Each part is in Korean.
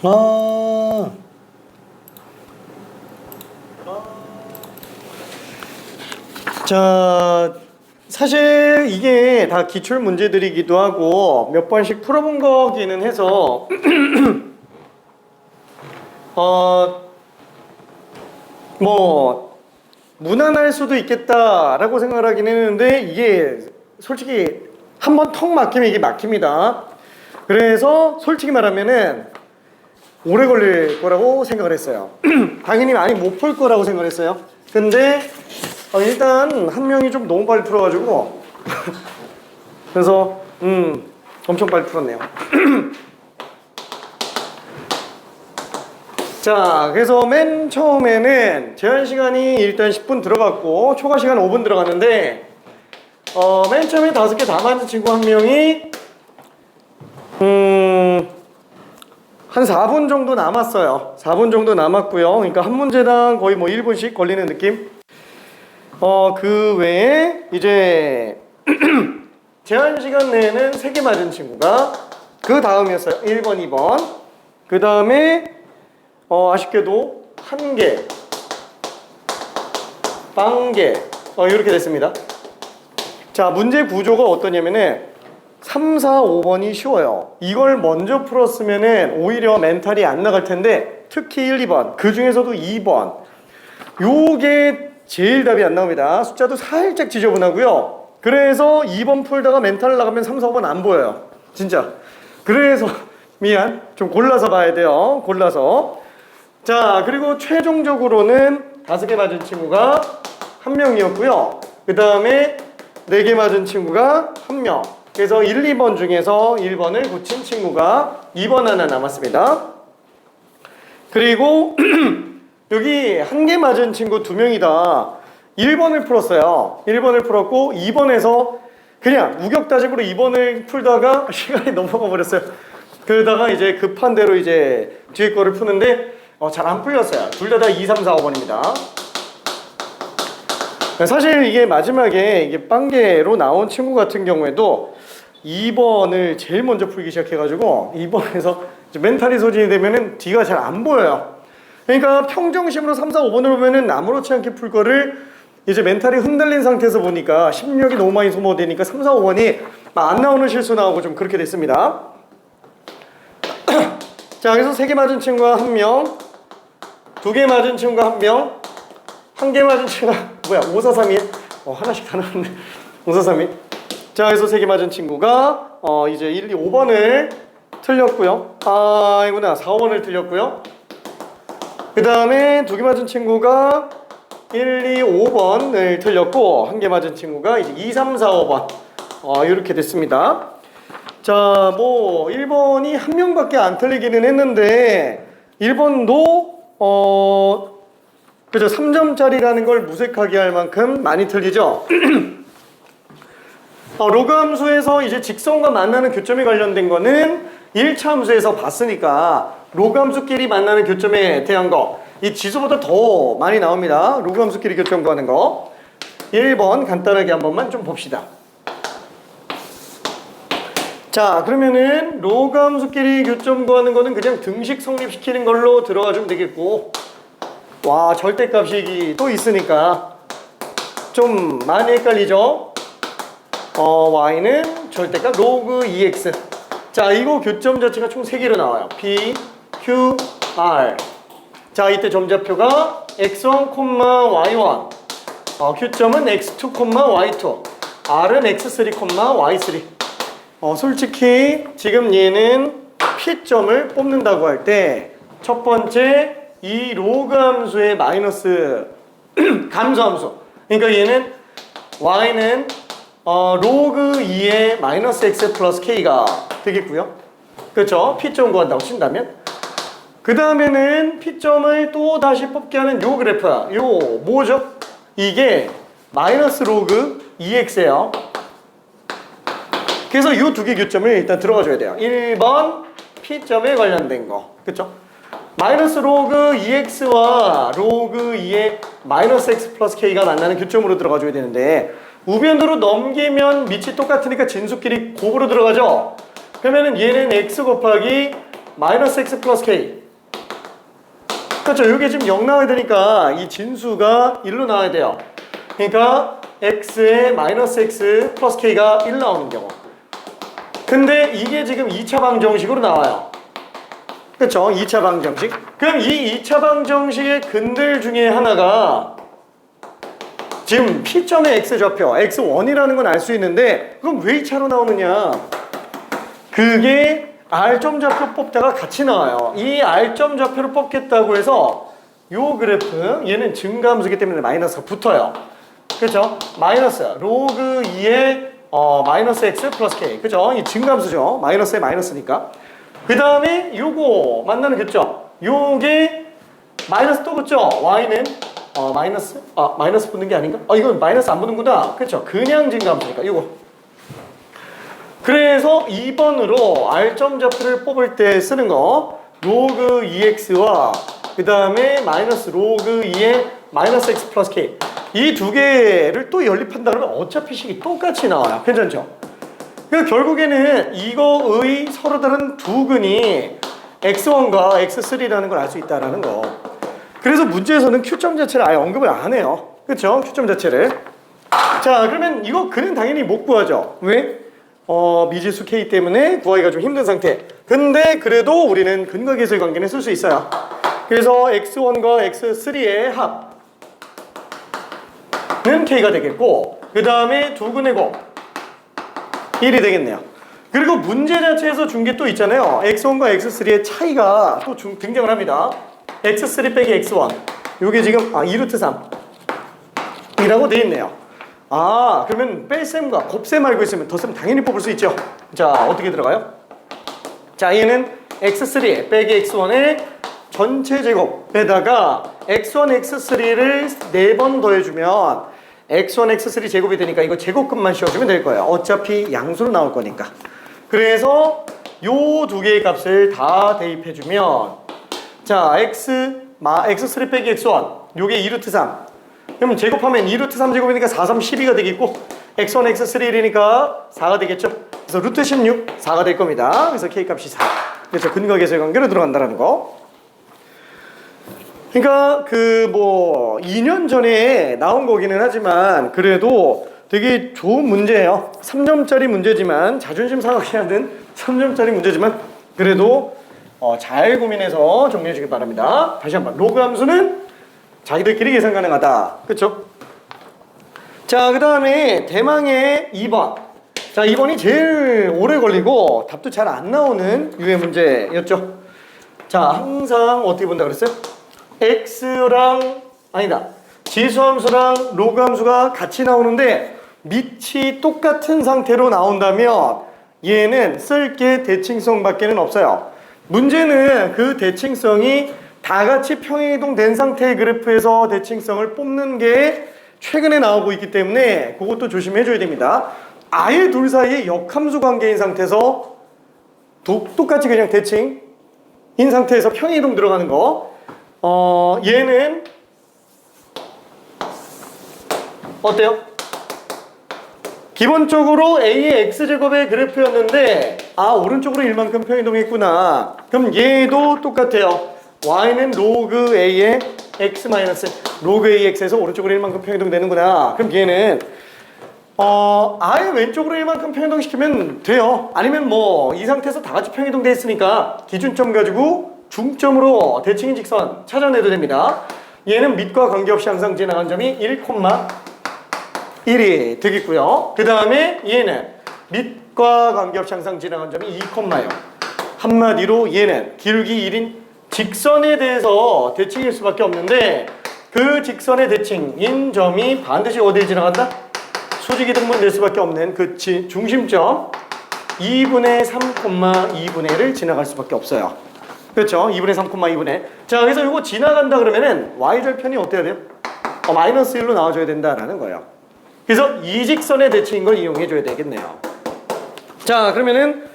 아, 자, 사실 이게 다 기출 문제들이기도 하고 몇 번씩 풀어본 거기는 해서 뭐 무난할 수도 있겠다라고 생각을 하긴 했는데 이게 솔직히 한 번 턱 막히면 이게 막힙니다. 그래서 솔직히 말하면은 오래 걸릴 거라고 생각을 했어요. 당연히 많이 못 풀 거라고 생각을 했어요. 근데 일단 한 명이 좀 너무 빨리 풀어가지고 그래서 엄청 빨리 풀었네요. 자, 그래서 맨 처음에는 제한 시간이 일단 10분 들어갔고 초과 시간 5분 들어갔는데 맨 처음에 5개 다 맞은 친구 한 명이 한 4분 정도 남았어요. 4분 정도 남았고요. 그러니까 한 문제당 거의 뭐 1분씩 걸리는 느낌. 그 외에 이제 제한 시간 내에는 3개 맞은 친구가 그 다음이었어요. 1번, 2번. 그 다음에 아쉽게도 1개, 빵개 이렇게 됐습니다. 자, 문제 구조가 어떠냐면은 3, 4, 5번이 쉬워요. 이걸 먼저 풀었으면은 오히려 멘탈이 안 나갈 텐데 특히 1, 2번 그 중에서도 2번 요게 제일 답이 안 나옵니다. 숫자도 살짝 지저분하고요. 그래서 2번 풀다가 멘탈 나가면 3, 4, 5번 안 보여요. 진짜. 그래서 미안. 좀 골라서 봐야 돼요. 골라서. 자, 그리고 최종적으로는 5개 맞은 친구가 1명이었고요. 그 다음에 4개 맞은 친구가 1명. 그래서 1, 2번 중에서 1번을 고친 친구가 2번 하나 남았습니다. 그리고 여기 1개 맞은 친구 2명이다. 1번을 풀었어요. 1번을 풀었고 2번에서 그냥 무격다짐으로 2번을 풀다가 시간이 넘어가 버렸어요. 그러다가 이제 급한 대로 이제 뒤에 거를 푸는데 잘 안 풀렸어요. 둘 다 2, 3, 4, 5번입니다. 사실 이게 마지막에 이게 빵개로 나온 친구 같은 경우에도 2번을 제일 먼저 풀기 시작해가지고 2번에서 멘탈이 소진이 되면은 뒤가 잘 안 보여요. 그러니까 평정심으로 3, 4, 5번을 보면은 아무렇지 않게 풀 거를 이제 멘탈이 흔들린 상태에서 보니까 심력이 너무 많이 소모되니까 3, 4, 5번이 안 나오는 실수 나오고 좀 그렇게 됐습니다. 자, 그래서 3개 맞은 친구가 1명, 2개 맞은 친구가 1명, 1개 맞은 친구가 뭐야 5, 4, 3, 1 하나씩 다 나왔네. 5, 4, 3, 1 자, 그래서 3개 맞은 친구가 이제 1, 2, 5번을 틀렸고요. 이구나 4, 5번을 틀렸고요. 그 다음에 2개 맞은 친구가 1, 2, 5번을 틀렸고 1개 맞은 친구가 이제 2, 3, 4, 5번 이렇게 됐습니다. 자, 뭐 1번이 1명밖에 안 틀리기는 했는데 1번도 그죠 3점짜리라는 걸 무색하게 할 만큼 많이 틀리죠. 로그 함수에서 이제 직선과 만나는 교점에 관련된 거는 1차 함수에서 봤으니까 로그 함수끼리 만나는 교점에 대한 거 이 지수보다 더 많이 나옵니다. 로그 함수끼리 교점 구하는 거 1번 간단하게 한 번만 좀 봅시다. 자, 그러면은 로그 함수끼리 교점 구하는 거는 그냥 등식 성립시키는 걸로 들어가 주면 되겠고 와, 절대값이 또 있으니까 좀 많이 헷갈리죠? y는 절대값 로그 2x. 자, 이거 교점 자체가 총 3개로 나와요. p, q, r. 자, 이때 점좌표가 x1, y1. q점은 x2, y2. r은 x3, y3. 솔직히 지금 얘는 p점을 뽑는다고 할 때 첫 번째 이 로그 함수의 마이너스 감소함수. 그러니까 얘는 y는 로그 2의 마이너스 x 플러스 k가 되겠고요. 그렇죠? p점 구한다고 친다면. 그 다음에는 p점을 또 다시 뽑게 하는 요 그래프야. 요 뭐죠? 이게 마이너스 로그 2x예요. 그래서 이 2개 교점을 일단 들어가 줘야 돼요. 1번 p점에 관련된 거. 그렇죠? 마이너스 로그 2x와 로그 2의 마이너스 x 플러스 k가 만나는 교점으로 들어가 줘야 되는데 우변으로 넘기면 밑이 똑같으니까 진수끼리 곱으로 들어가죠? 그러면은 얘는 x 곱하기 마이너스 x 플러스 k. 그렇죠. 여기 지금 0 나와야 되니까 이 진수가 1로 나와야 돼요. 그러니까 x에 마이너스 x 플러스 k가 1 나오는 경우. 근데 이게 지금 2차 방정식으로 나와요. 그렇죠. 2차 방정식. 그럼 이 2차 방정식의 근들 중에 하나가 지금 P점의 x좌표 x1이라는 건 알 수 있는데 그럼 왜 2차로 나오느냐? 그게 R점 좌표 뽑다가 같이 나와요. 이 R점 좌표를 뽑겠다고 해서 요 그래프 얘는 증가함수기 때문에 마이너스가 붙어요. 그렇죠? 마이너스 로그 2의 마이너스 x 플러스 k. 그죠? 이 증가함수죠. 마이너스에 마이너스니까. 그 다음에 요거 만나는 겠죠? 요게 마이너스 또 붙죠? y는 마이너스 마이너스 붙는 게 아닌가? 이건 마이너스 안 붙는구나. 그렇죠? 그냥 증가함수니까 요거. 그래서 2번으로 R점 좌표를 뽑을 때 쓰는 거 로그 2x와 그 다음에 마이너스 로그 2의 마이너스 x 플러스 k 이 두 개를 또 연립한다 그러면 어차피 식이 똑같이 나와요. 괜찮죠? 그러니까 결국에는 이거의 서로 다른 두 근이 x1과 x3라는 걸 알 수 있다는 거. 그래서 문제에서는 Q점 자체를 아예 언급을 안 해요. 그렇죠? Q점 자체를. 자, 그러면 이거 근은 당연히 못 구하죠. 왜? 미지수 K 때문에 구하기가 좀 힘든 상태. 근데 그래도 우리는 근과 계수의 관계는 쓸 수 있어요. 그래서 x1과 x3의 합은 K가 되겠고 그 다음에 두 근의 곱 1이 되겠네요. 그리고 문제 자체에서 준 게 또 있잖아요. x1과 x3의 차이가 또 등장을 합니다. x3 빼기 x1 요게 지금 2루트 3이라고 돼 있네요. 그러면 뺄셈과 곱셈 알고 있으면 덧셈 당연히 뽑을 수 있죠. 자, 어떻게 들어가요? 자, 얘는 x3 빼기 x1의 전체 제곱에다가 x1, x3를 4번 더해주면 x1, x3 제곱이 되니까 이거 제곱근만 씌워주면 될 거예요. 어차피 양수로 나올 거니까. 그래서 요 두 개의 값을 다 대입해주면 자, x3 빼기 x1 요게 2루트 3 그러면 제곱하면 2루트 3제곱이니까 4, 3, 12가 되겠고 x1, x3 1이니까 4가 되겠죠. 그래서 루트 16, 4가 될 겁니다. 그래서 K값이 4. 그래서 근과 계수의 관계로 들어간다는 거. 그러니까 2년 전에 나온 거기는 하지만 그래도 되게 좋은 문제예요. 3점짜리 문제지만 자존심 상하게 하는 3점짜리 문제지만 그래도 잘 고민해서 정리해 주길 바랍니다. 다시 한번 로그 함수는 자기들끼리 계산 가능하다. 그쵸? 자, 그 다음에 대망의 2번. 자, 2번이 제일 오래 걸리고 답도 잘 안 나오는 유해 문제였죠. 자, 항상 어떻게 본다 그랬어요? 지수함수랑 로그 함수가 같이 나오는데 밑이 똑같은 상태로 나온다면 얘는 쓸 게 대칭성 밖에는 없어요. 문제는 그 대칭성이 다 같이 평행이동된 상태의 그래프에서 대칭성을 뽑는 게 최근에 나오고 있기 때문에 그것도 조심해 줘야 됩니다. 아예 둘 사이에 역함수 관계인 상태에서 똑같이 그냥 대칭인 상태에서 평행이동 들어가는 거 얘는 어때요? 기본적으로 A의 X제곱의 그래프였는데 오른쪽으로 1만큼 평행이동했구나. 그럼 얘도 똑같아요. Y는 로그 A의 X 마이너스 로그 AX에서 오른쪽으로 1만큼 평행이동 되는구나. 그럼 얘는 아예 왼쪽으로 1만큼 평행이동시키면 돼요. 아니면 이 상태에서 다 같이 평행이동 돼 있으니까 기준점 가지고 중점으로 대칭인 직선 찾아내도 됩니다. 얘는 밑과 관계없이 항상 지나간 점이 1,1이 되겠고요. 그 다음에 얘는 밑과 관계없이 항상 지나간 점이 2,0 한마디로 얘는 기울기 1인 직선에 대해서 대칭일 수밖에 없는데 그 직선의 대칭인 점이 반드시 어디에 지나간다? 수직이 등분될 수밖에 없는 그 중심점 2분의 3,2분의 1을 지나갈 수밖에 없어요. 그렇죠? 2분의 3,2분의 자, 그래서 이거 지나간다 그러면은 y절편이 어때야 돼요? 마이너스 1로 나와줘야 된다라는 거예요. 그래서 이 직선의 대칭인 걸 이용해 줘야 되겠네요. 자, 그러면은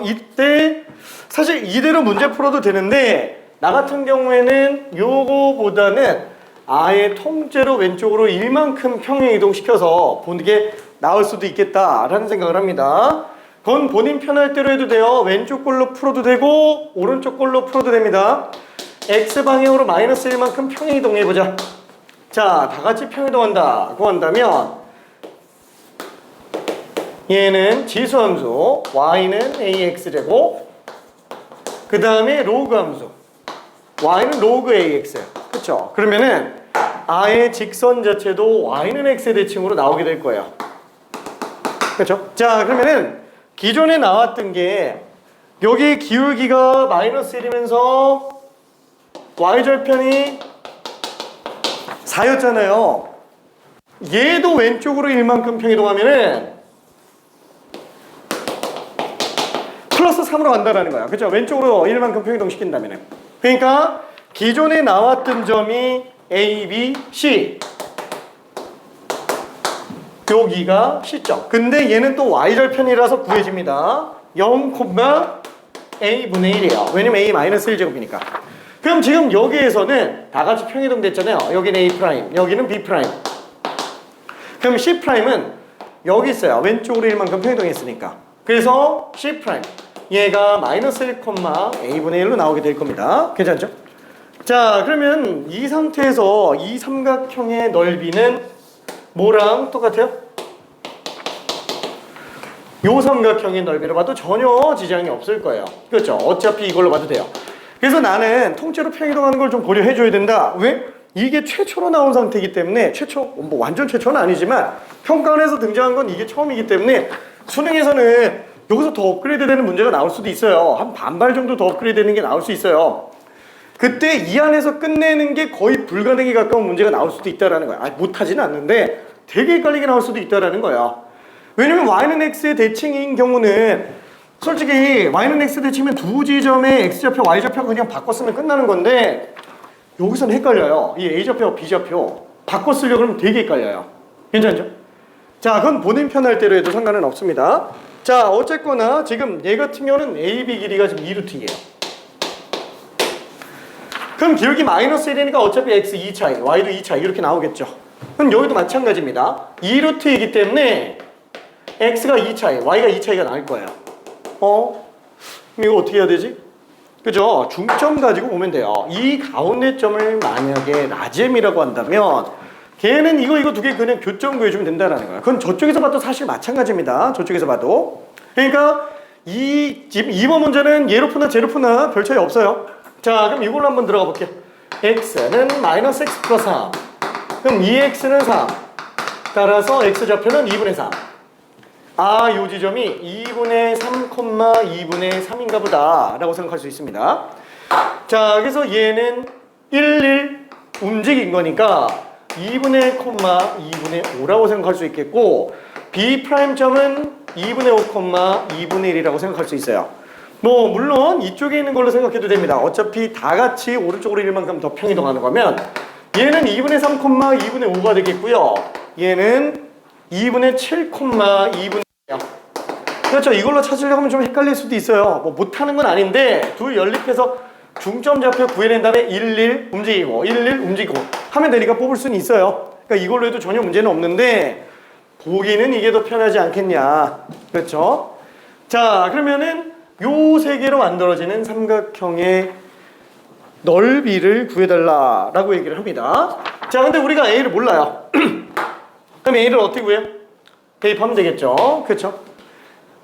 이때 사실 이대로 문제 풀어도 되는데 나 같은 경우에는 요거보다는 아예 통째로 왼쪽으로 1만큼 평행 이동시켜서 보는 게 나을 수도 있겠다라는 생각을 합니다. 그건 본인 편할 대로 해도 돼요. 왼쪽 걸로 풀어도 되고 오른쪽 걸로 풀어도 됩니다. X방향으로 마이너스 1만큼 평행이동해보자. 자, 다 같이 평행이동한다고 한다면 얘는 지수함수, y는 ax제곱, 그 다음에 로그 함수, y는 로그 ax. 그쵸? 그러면은 아예 직선 자체도 y는 x의 대칭으로 나오게 될 거예요. 그쵸? 자, 그러면은 기존에 나왔던 게 여기 기울기가 마이너스 1이면서 y절편이 4였잖아요. 얘도 왼쪽으로 1만큼 평이동하면은 플러스 3으로 간다라는 거야. 그쵸? 왼쪽으로 1만큼 평이동시킨다면은. 그러니까 기존에 나왔던 점이 A, B, C. 여기가 C점. 근데 얘는 또 Y절편이라서 구해집니다. 0, A분의 1이에요. 왜냐면 A-1제곱이니까. 그럼 지금 여기에서는 다 같이 평이동 됐잖아요. 여기는 A', 여기는 B'. 그럼 C'은 여기 있어요. 왼쪽으로 1만큼 평이동했으니까. 그래서 C'. 얘가 마이너스 1, A분의 1로 나오게 될 겁니다. 괜찮죠? 자, 그러면 이 상태에서 이 삼각형의 넓이는 뭐랑 똑같아요? 요 삼각형의 넓이로 봐도 전혀 지장이 없을 거예요. 그렇죠? 어차피 이걸로 봐도 돼요. 그래서 나는 통째로 평이동하는 걸 좀 고려해 줘야 된다. 왜? 이게 최초로 나온 상태이기 때문에 뭐 완전 최초는 아니지만 평가원에서 등장한 건 이게 처음이기 때문에 수능에서는 여기서 더 업그레이드 되는 문제가 나올 수도 있어요. 한 반발 정도 더 업그레이드 되는 게 나올 수 있어요. 그때 이 안에서 끝내는 게 거의 불가능에 가까운 문제가 나올 수도 있다라는 거야. 못하지는 않는데 되게 헷갈리게 나올 수도 있다라는 거야. 왜냐면 y는 x의 대칭인 경우는 솔직히 y는 x 대칭이면 두 지점의 x좌표, y좌표 그냥 바꿨으면 끝나는 건데 여기서는 헷갈려요. 이 a좌표, b좌표 바꿔 쓰려고 그러면 되게 헷갈려요. 괜찮죠? 자, 그건 본인 편할 대로 해도 상관은 없습니다. 자, 어쨌거나 지금 얘 같은 경우는 AB 길이가 지금 2루트예요. 그럼 기울기 마이너스 1이니까 어차피 x 2차이, y도 2차이 이렇게 나오겠죠. 그럼 여기도 마찬가지입니다. 2루트이기 때문에 x가 2차이, y가 2차이가 나올 거예요. 그럼 이거 어떻게 해야 되지? 그죠? 중점 가지고 보면 돼요. 이 가운데 점을 만약에 라잼이라고 한다면 걔는 이거 두 개 그냥 교점 구해주면 된다는 거예요. 그건 저쪽에서 봐도 사실 마찬가지입니다. 저쪽에서 봐도. 그러니까 지금 2번 문제는 얘로 푸나 쟤로 푸나 별 차이 없어요. 자, 그럼 이걸로 한번 들어가 볼게요. x는 마이너스 x 플러스 3. 그럼 2x는 3. 따라서 x좌표는 2분의 3. 아, 요 지점이 2분의 3, 2분의 3인가 보다 라고 생각할 수 있습니다. 자, 그래서 얘는 1, 1 움직인 거니까 2분의 2분의 5라고 생각할 수 있겠고 B'점은 2분의 5, 2분의 1이라고 생각할 수 있어요. 뭐 물론 이쪽에 있는 걸로 생각해도 됩니다. 어차피 다 같이 오른쪽으로 1만큼 더 평이동하는 거면 얘는 2분의 3, 2분의 5가 되겠고요. 얘는 2분의 7, 2분의 1이요. 그렇죠. 이걸로 찾으려고 하면 좀 헷갈릴 수도 있어요. 뭐 못하는 건 아닌데 둘 연립해서 중점 좌표 구해낸 다음에 1, 1 움직이고 1, 1 움직이고 하면 되니까 뽑을 수는 있어요. 그러니까 이걸로 해도 전혀 문제는 없는데 보기는 이게 더 편하지 않겠냐. 그렇죠? 자, 그러면은 요 세 개로 만들어지는 삼각형의 넓이를 구해달라라고 얘기를 합니다. 자, 근데 우리가 A를 몰라요. 그럼 A를 어떻게 구해요? 대입하면 되겠죠. 그렇죠?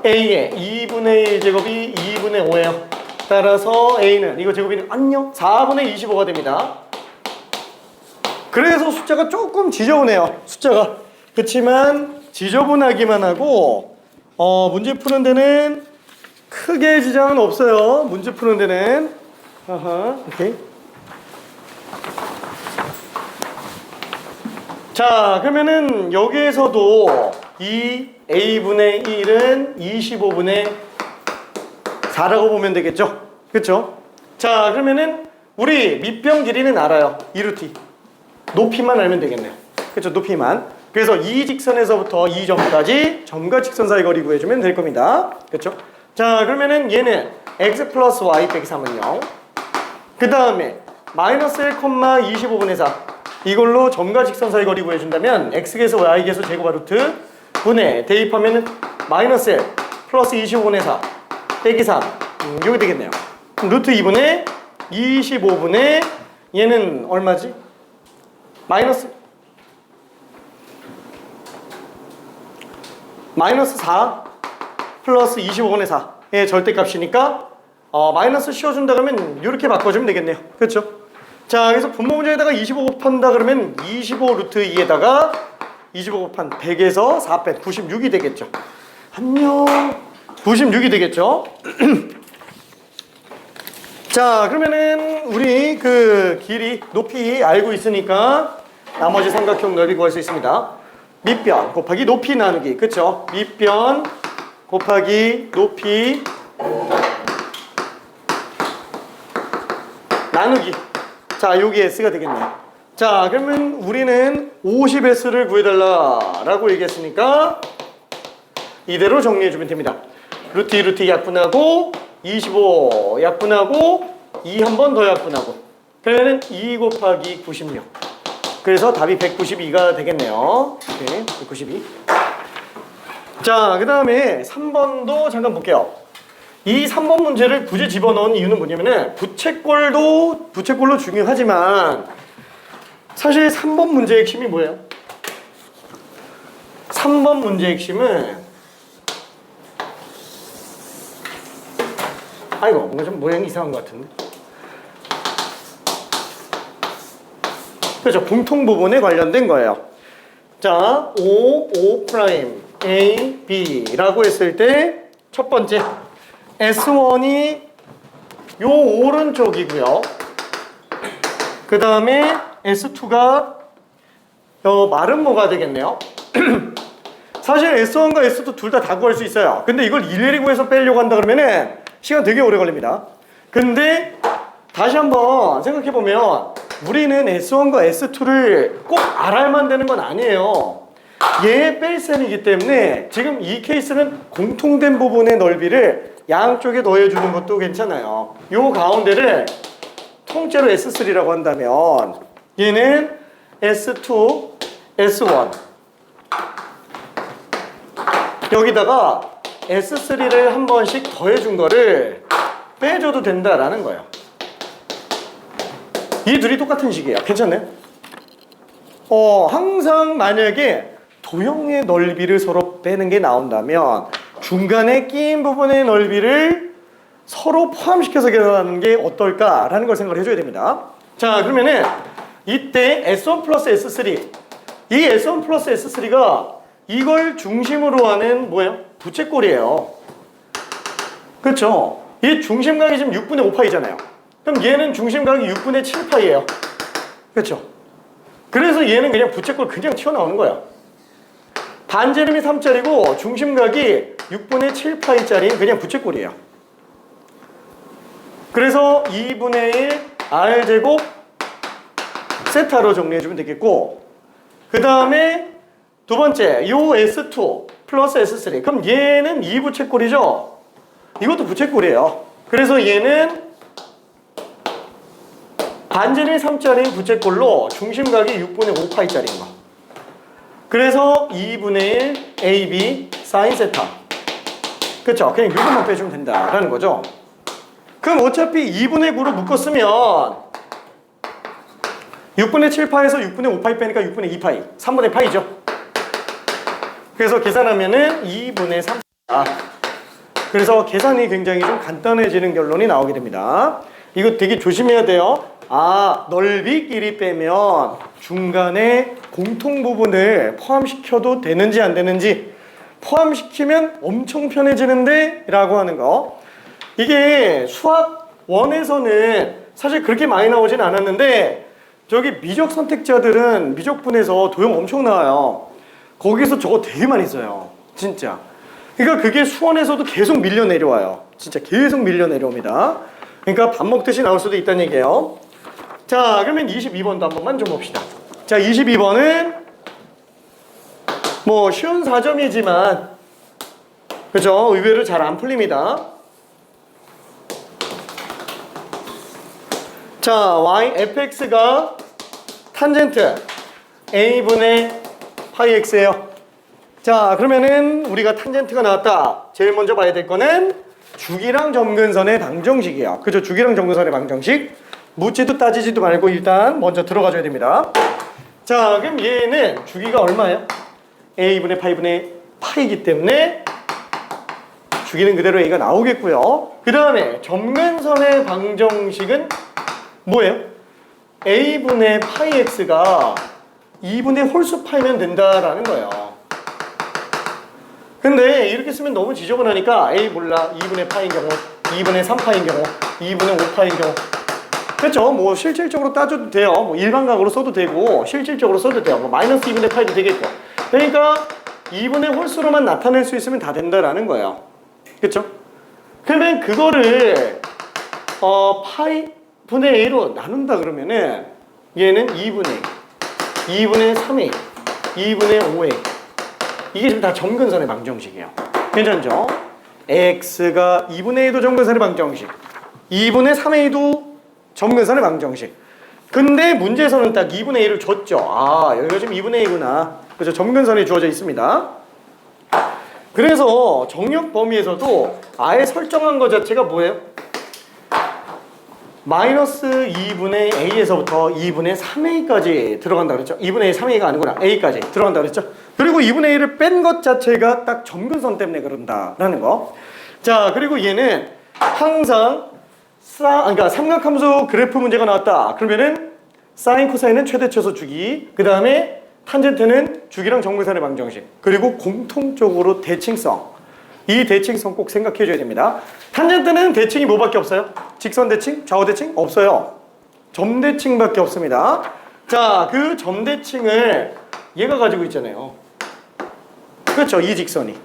A의 2분의 1제곱이 2분의 5예요. 따라서 A는 이거 제곱이 안녕 4분의 25가 됩니다. 그래서 숫자가 조금 지저분해요. 숫자가. 그렇지만 지저분하기만 하고 문제 푸는 데는 크게 지장은 없어요. 문제 푸는 데는. 오케이. 자, 그러면은 여기에서도 이 A분의 1은 25분의 4라고 보면 되겠죠? 그쵸? 자, 그러면은 우리 밑변 길이는 알아요. 2루트. 높이만 알면 되겠네요. 그쵸? 높이만. 그래서 이 직선에서부터 이 점까지 점과 직선 사이 거리 구해주면 될 겁니다. 그쵸? 자, 그러면은 얘는 x 플러스 y 빼기 3은 0. 그 다음에 마이너스 1, 25분의 4. 이걸로 점과 직선 사이 거리 구해준다면 x계수, y계수, 제곱하 루트 분의 대입하면은 마이너스 1, 플러스 25분의 4 빼기 3 요게 되겠네요. 그럼 루트 2분의 25분의 얘는 얼마지? 마이너스 4 플러스 25분의 4의 절대값이니까 마이너스 씌워준다 그러면 이렇게 바꿔주면 되겠네요. 그렇죠? 자, 그래서 분모 문제에다가 25 곱한다 그러면 25 루트 2에다가 25 곱한 100에서 4 뺀 96이 되겠죠. 안녕. 96이 되겠죠. 자, 그러면은 우리 그 길이, 높이 알고 있으니까 나머지 삼각형 넓이 구할 수 있습니다. 밑변 곱하기 높이 나누기. 그쵸? 밑변 곱하기 높이 나누기. 자, 여기 S가 되겠네요. 자, 그러면 우리는 50S를 구해달라라고 얘기했으니까 이대로 정리해주면 됩니다. 루트 약분하고 25 약분하고 2 한 번 더 약분하고 그러면 2 곱하기 96. 그래서 답이 192가 되겠네요. 네, 192. 자, 그 다음에 3번도 잠깐 볼게요. 이 3번 문제를 굳이 집어넣은 이유는 뭐냐면은 부채꼴로 중요하지만 사실 3번 문제의 핵심이 뭐예요? 3번 문제의 핵심은 아이고 뭔가 좀 모양이 이상한 것 같은데. 그렇죠. 공통 부분에 관련된 거예요. 자, O A, B라고 했을 때 첫 번째 S1이 요 오른쪽이고요. 그 다음에 S2가 요 말은 뭐가 되겠네요? 사실 S1과 S2 둘 다 구할 수 있어요. 근데 이걸 일일이 구해서 빼려고 한다 그러면은 시간 되게 오래 걸립니다. 근데 다시 한번 생각해보면 우리는 S1과 S2를 꼭 알아야만 되는 건 아니에요. 얘 뺄 셈이기 때문에 지금 이 케이스는 공통된 부분의 넓이를 양쪽에 더해주는 것도 괜찮아요. 요 가운데를 통째로 S3라고 한다면 얘는 S2, S1 여기다가 S3를 한 번씩 더해준 거를 빼줘도 된다라는 거예요. 이 둘이 똑같은 식이에요. 괜찮나요? 항상 만약에 도형의 넓이를 서로 빼는 게 나온다면 중간에 끼인 부분의 넓이를 서로 포함시켜서 계산하는 게 어떨까라는 걸 생각을 해줘야 됩니다. 자, 그러면은 이때 S1 플러스 S3 이 S1 플러스 S3가 이걸 중심으로 하는 뭐예요? 부채꼴이에요. 그렇죠? 이 중심각이 지금 6분의 5파이잖아요. 그럼 얘는 중심각이 6분의 7파이예요. 그렇죠? 그래서 얘는 그냥 부채꼴 그냥 튀어나오는 거야. 반지름이 3짜리고 중심각이 6분의 7파이짜리 그냥 부채꼴이에요. 그래서 2분의 1 R제곱 세타로 정리해주면 되겠고 그 다음에 두 번째 요 S2 플러스 S3 그럼 얘는 2부채꼴이죠? 이것도 부채꼴이에요. 그래서 얘는 반지름이 3짜리 부채꼴로 중심각이 6분의 5파이짜리인 거. 그래서 2분의 1 AB 사인 세타. 그쵸? 그냥 이것만 빼주면 된다라는 거죠. 그럼 어차피 2분의 9로 묶었으면 6분의 7파에서 6분의 5파이 빼니까 6분의 2파이 3분의 파이죠. 그래서 계산하면은 2분의 3 그래서 계산이 굉장히 좀 간단해지는 결론이 나오게 됩니다. 이거 되게 조심해야 돼요. 넓이끼리 빼면 중간에 공통 부분을 포함시켜도 되는지 안 되는지 포함시키면 엄청 편해지는데 라고 하는 거. 이게 수학 1에서는 사실 그렇게 많이 나오진 않았는데 저기 미적 선택자들은 미적분에서 도형 엄청 나와요. 거기서 저거 되게 많이 써요. 진짜. 그러니까 그게 수원에서도 계속 밀려 내려와요. 진짜 계속 밀려 내려옵니다. 그러니까 밥 먹듯이 나올 수도 있다는 얘기예요. 자, 그러면 22번도 한 번만 좀 봅시다. 자, 22번은 뭐 쉬운 4점이지만 그죠? 의외로 잘 안 풀립니다. 자, fx가 탄젠트 a분의 파이 x예요. 자, 그러면은 우리가 탄젠트가 나왔다. 제일 먼저 봐야 될 거는 주기랑 점근선의 방정식이에요. 그죠? 주기랑 점근선의 방정식. 묻지도 따지지도 말고 일단 먼저 들어가 줘야 됩니다. 자, 그럼 얘는 주기가 얼마예요? a분의 파이분의 파이기 때문에 주기는 그대로 a가 나오겠고요. 그 다음에 점근선의 방정식은 뭐예요? a분의 파이 x가 2분의 홀수 파이면 된다라는 거예요. 근데 이렇게 쓰면 너무 지저분하니까 a 몰라 2분의 파인 경우, 2분의 3파인 경우, 2분의 5파인 경우. 그렇죠? 뭐 실질적으로 따져도 돼요. 뭐 일반각으로 써도 되고 실질적으로 써도 돼요. 뭐 마이너스 2분의 파이도 되겠고. 그러니까 2분의 홀수로만 나타낼 수 있으면 다 된다라는 거예요. 그렇죠? 그러면 그거를 파이 분의 a로 나눈다 그러면은 얘는 2분의 3a, 2분의 5a. 이게 지금 다 점근선의 방정식이에요. 괜찮죠? x가 2분의 a도 점근선의 방정식, 2분의 3a도 점근선의 방정식. 근데 문제에서는 딱 2분의 a를 줬죠. 아, 여기가 지금 2분의 a구나. 그죠? 점근선이 주어져 있습니다. 그래서 정역 범위에서도 아예 설정한 것 자체가 뭐예요? 마이너스 2분의 a에서부터 2분의 3a까지 들어간다 그랬죠? 2분의 3a가 아니구나. a까지 들어간다 그랬죠? 그리고 2분의 a를 뺀 것 자체가 딱 점근선 때문에 그런다라는 거. 자, 그리고 얘는 항상 그러니까 삼각함수 그래프 문제가 나왔다. 그러면은 사인 코사인은 최대처소 주기, 그 다음에 탄젠트는 주기랑 점근선의 방정식, 그리고 공통적으로 대칭성. 이 대칭성 꼭 생각해 줘야 됩니다. 탄젠트는 대칭이 뭐밖에 없어요? 직선 대칭? 좌우 대칭? 없어요. 점 대칭밖에 없습니다. 자, 그 점 대칭을 얘가 가지고 있잖아요. 그렇죠? 이 직선이.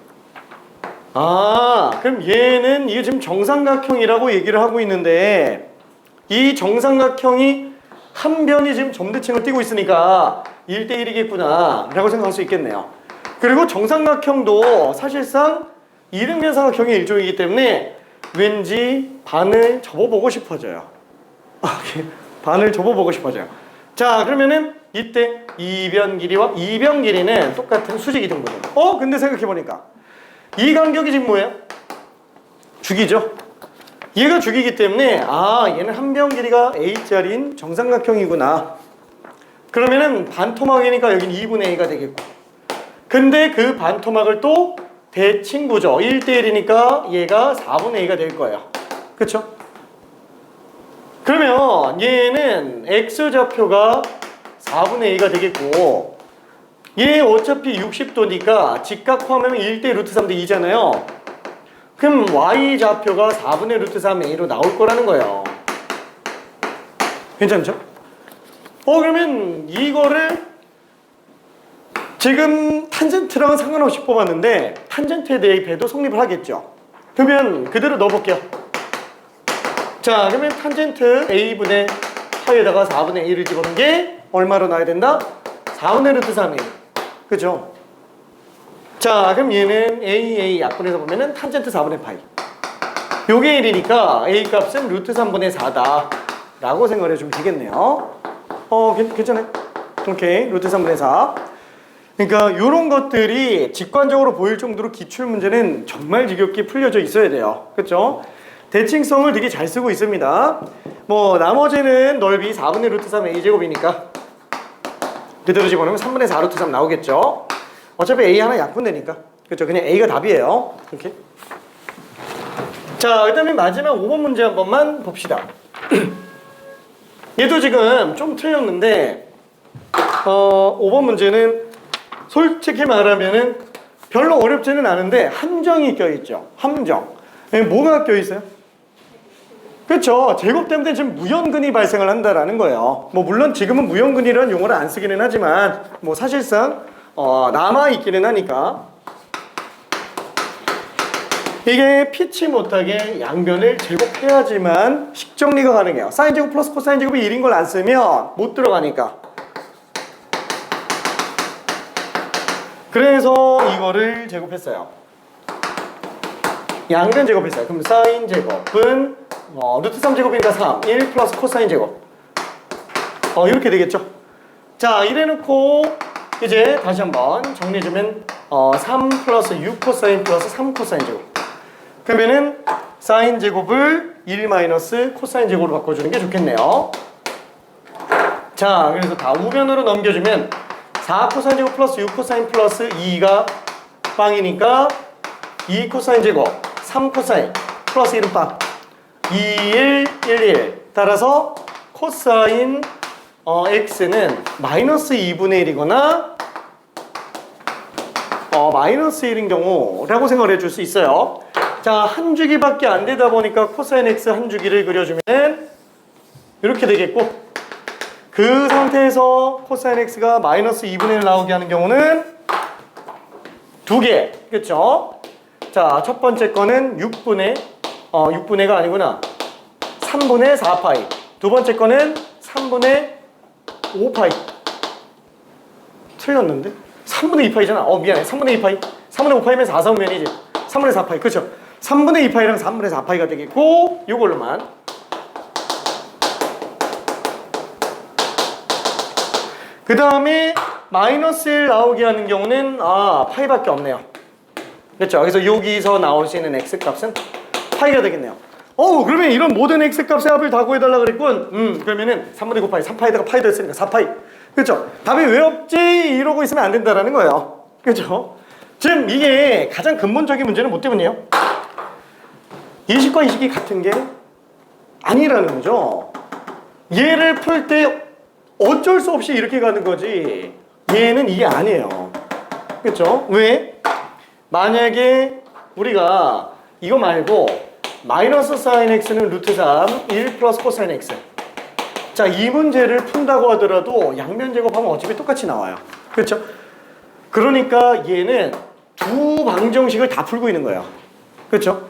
아, 그럼 얘는 이게 지금 정삼각형이라고 얘기를 하고 있는데 이 정삼각형이 한 변이 지금 점 대칭을 띄고 있으니까 1대1이겠구나 라고 생각할 수 있겠네요. 그리고 정삼각형도 사실상 이등변 삼각형의 일종이기 때문에 왠지 반을 접어보고 싶어져요. 반을 접어보고 싶어져요. 자, 그러면은 이때 이변 길이와 이변 길이는 똑같은 수직 이등분이에요. 근데 생각해보니까 이 간격이 지금 뭐예요? 주기죠. 얘가 주기이기 때문에 얘는 한 변 길이가 a짜리인 정삼각형이구나. 그러면은 반토막이니까 여긴 2분의 a가 되겠고, 근데 그 반토막을 또 대칭구죠. 1대1이니까 얘가 4분의 a가 될 거예요. 그쵸? 그러면 얘는 x좌표가 4분의 a가 되겠고, 얘 어차피 60도니까 직각 포함하면 1대 루트 3대 2잖아요. 그럼 y좌표가 4분의 루트 3a로 나올 거라는 거예요. 괜찮죠? 그러면 이거를 지금 탄젠트랑은 상관없이 뽑았는데 탄젠트에 대해 배도 성립을 하겠죠. 그러면 그대로 넣어볼게요. 자, 그러면 탄젠트 a분의 파이에다가 4분의 1을 집어넣은 게 얼마로 나와야 된다? 4분의 루트 3a. 그죠? 자, 그럼 얘는 a 약분해서 보면은 탄젠트 4분의 파이. 요게 1이니까 a 값은 루트 3분의 4다 라고 생각을 해주면 되겠네요. 괜찮아요? 오케이, 루트 3분의 4. 그러니까 이런 것들이 직관적으로 보일 정도로 기출문제는 정말 지겹게 풀려져 있어야 돼요. 그렇죠? 대칭성을 되게 잘 쓰고 있습니다. 뭐 나머지는 넓이 4분의 루트 3 a제곱이니까 그대로 집어넣으면 3분의 4 루트 3 나오겠죠? 어차피 a 하나 약분되니까. 그렇죠? 그냥 a가 답이에요. 이렇게. 자, 그다음에 마지막 5번 문제 한 번만 봅시다. 얘도 지금 좀 틀렸는데 5번 문제는 솔직히 말하면은 별로 어렵지는 않은데 함정이 껴있죠. 함정. 뭐가 껴있어요? 그렇죠. 제곱 때문에 지금 무연근이 발생을 한다라는 거예요. 뭐 물론 지금은 무연근이라는 용어를 안 쓰기는 하지만 뭐 사실상 남아있기는 하니까 이게 피치 못하게 양변을 제곱해야지만 식정리가 가능해요. 사인 제곱 플러스 코사인 제곱이 1인 걸 안 쓰면 못 들어가니까. 그래서 이거를 제곱했어요. 양변 제곱했어요. 그럼 사인 제곱은 루트 3제곱이니까 3, 1 플러스 코사인 제곱. 이렇게 되겠죠. 자, 이래놓고 이제 다시 한번 정리해주면 3 플러스 6 코사인 플러스 3 코사인 제곱. 그러면은 사인 제곱을 1 마이너스 코사인 제곱으로 바꿔주는 게 좋겠네요. 자, 그래서 다 우변으로 넘겨주면 4 코사인 제곱 플러스 6 코사인 플러스 2가 빵이니까 2 코사인 제곱 3 코사인 플러스 1은 빵. 2, 1, 1, 1. 따라서 코사인 x는 마이너스 2분의 1이거나 마이너스 1인 경우라고 생각을 해줄 수 있어요. 자, 한 주기밖에 안 되다 보니까 코사인 x 한 주기를 그려주면 이렇게 되겠고, 그 상태에서 코사인 x가 마이너스 2분의 1 나오게 하는 경우는 2개, 그렇죠? 자, 첫 번째 거는 6분의가 아니구나, 3분의 4파이. 두 번째 거는 3분의 5파이. 틀렸는데? 3분의 2파이잖아. 미안해. 3분의 2파이. 3분의 5파이면 4, 4분면이지. 3분의 4파이. 그렇죠? 3분의 2파이랑 3분의 4파이가 되겠고, 요걸로만. 그 다음에 마이너스 1 나오게 하는 경우는 파이밖에 없네요. 그렇죠? 그래서 여기서 나올 수 있는 x값은 파이가 되겠네요. 그러면 이런 모든 x값의 합을 다 구해달라 그랬군. 그러면은 3분의 9파이, 3파이다가 파이도 했으니까 4파이. 그렇죠? 답이 왜 없지? 이러고 있으면 안 된다라는 거예요. 그렇죠? 지금 이게 가장 근본적인 문제는 뭐 때문이에요? 이식과 이식이 같은 게 아니라는 거죠. 얘를 풀 때 어쩔 수 없이 이렇게 가는 거지, 얘는 이게 아니에요. 그렇죠? 왜? 만약에 우리가 이거 말고 마이너스 사인 x는 루트 3, 1 플러스 코사인 x. 자, 이 문제를 푼다고 하더라도 양면 제곱하면 어차피 똑같이 나와요. 그렇죠? 그러니까 얘는 두 방정식을 다 풀고 있는 거예요. 그렇죠?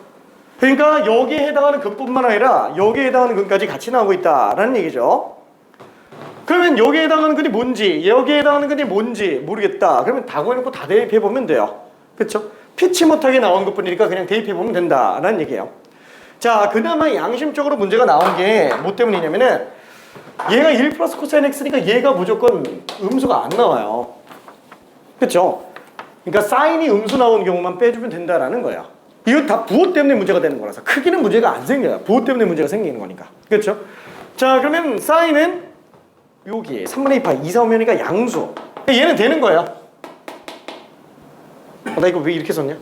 그러니까 여기에 해당하는 근뿐만 아니라 여기에 해당하는 근까지 같이 나오고 있다라는 얘기죠. 그러면 여기에 해당하는 근이 뭔지, 여기에 해당하는 근이 뭔지 모르겠다. 그러면 다 구해놓고 다 대입해보면 돼요. 그렇죠? 피치 못하게 나온 것뿐이니까 그냥 대입해보면 된다라는 얘기예요. 자, 그나마 양심적으로 문제가 나온 게 뭐 때문이냐면은 얘가 1 플러스 코사인 x니까 얘가 무조건 음수가 안 나와요. 그렇죠? 그러니까 사인이 음수 나오는 경우만 빼주면 된다라는 거예요. 이거 다 부호 때문에 문제가 되는 거라서 크기는 문제가 안 생겨요. 부호 때문에 문제가 생기는 거니까. 그렇죠? 자, 그러면 사인은 여기 3분의 2파이 2, 4면이니까 양수. 얘는 되는 거예요. 나 이거 왜 이렇게 썼냐?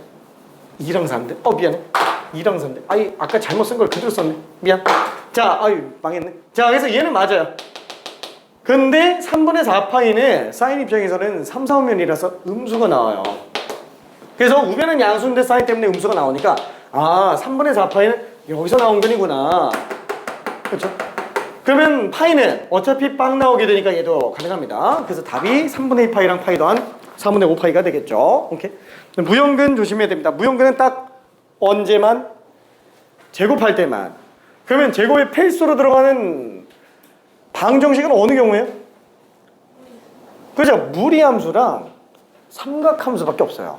2랑 4인데? 미안해. 2랑 4인데. 아까 잘못 쓴 걸 그대로 썼네. 미안. 자, 망했네. 자, 그래서 얘는 맞아요. 근데 3분의 4파이는 사인 입장에서는 3, 4면이라서 음수가 나와요. 그래서 우변은 양수인데 사인 때문에 음수가 나오니까 3분의 4파이는 여기서 나온 거이구나. 그렇죠? 그러면 파이는 어차피 빵 나오게 되니까 얘도 가능합니다. 그래서 답이 3분의 2파이랑 파이 더한 4분의 5파이가 되겠죠. 오케이. 무형근 조심해야 됩니다. 무형근은 딱 언제만? 제곱할 때만. 그러면 제곱의 필수로 들어가는 방정식은 어느 경우예요? 그죠? 무리함수랑 삼각함수밖에 없어요.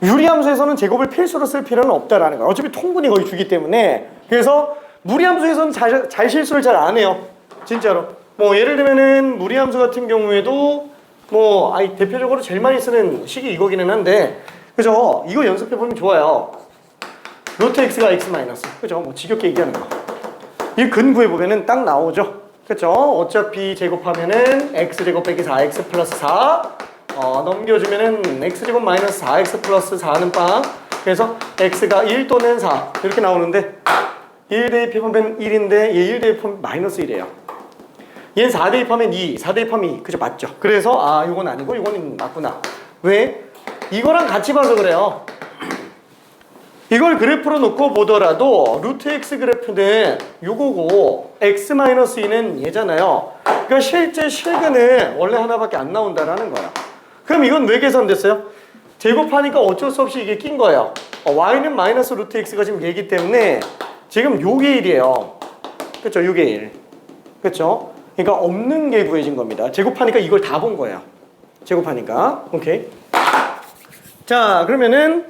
유리함수에서는 제곱을 필수로 쓸 필요는 없다라는 거예요. 어차피 통분이 거의 주기 때문에. 그래서 무리함수에서는 잘 실수를 잘 안 해요. 진짜로. 예를 들면은 무리함수 같은 경우에도 대표적으로 제일 많이 쓰는 식이 이거기는 한데, 그죠? 이거 연습해보면 좋아요. 루트 x가 x 마이너스. 그죠? 지겹게 얘기하는 거. 이 근 구해보면은 딱 나오죠. 그죠? 어차피 제곱하면은 x제곱 빼기 4x 플러스 4. 넘겨주면은 x제곱 마이너스 4x 플러스 4는 빵. 그래서 x가 1 또는 4. 이렇게 나오는데, 1 대입하면 1인데, 얘 1 대입하면 마이너스 1이에요. 얘는 4 대입하면 2, 4 대입하면 2. 그죠? 맞죠? 그래서, 이건 아니고, 이건 맞구나. 왜? 이거랑 같이 봐서 그래요. 이걸 그래프로 놓고 보더라도 루트 x 그래프는 요거고 x-2는 얘잖아요. 그러니까 실제 실근은 원래 하나밖에 안 나온다라는 거예요. 그럼 이건 왜 계산됐어요? 제곱하니까 어쩔 수 없이 이게 낀 거예요. y는 마이너스 루트 x가 지금 얘기 때문에 지금 요게 1이에요. 그쵸? 요게 1. 그쵸? 그러니까 없는 게 구해진 겁니다. 제곱하니까 이걸 다 본 거예요. 제곱하니까. 오케이. 자, 그러면은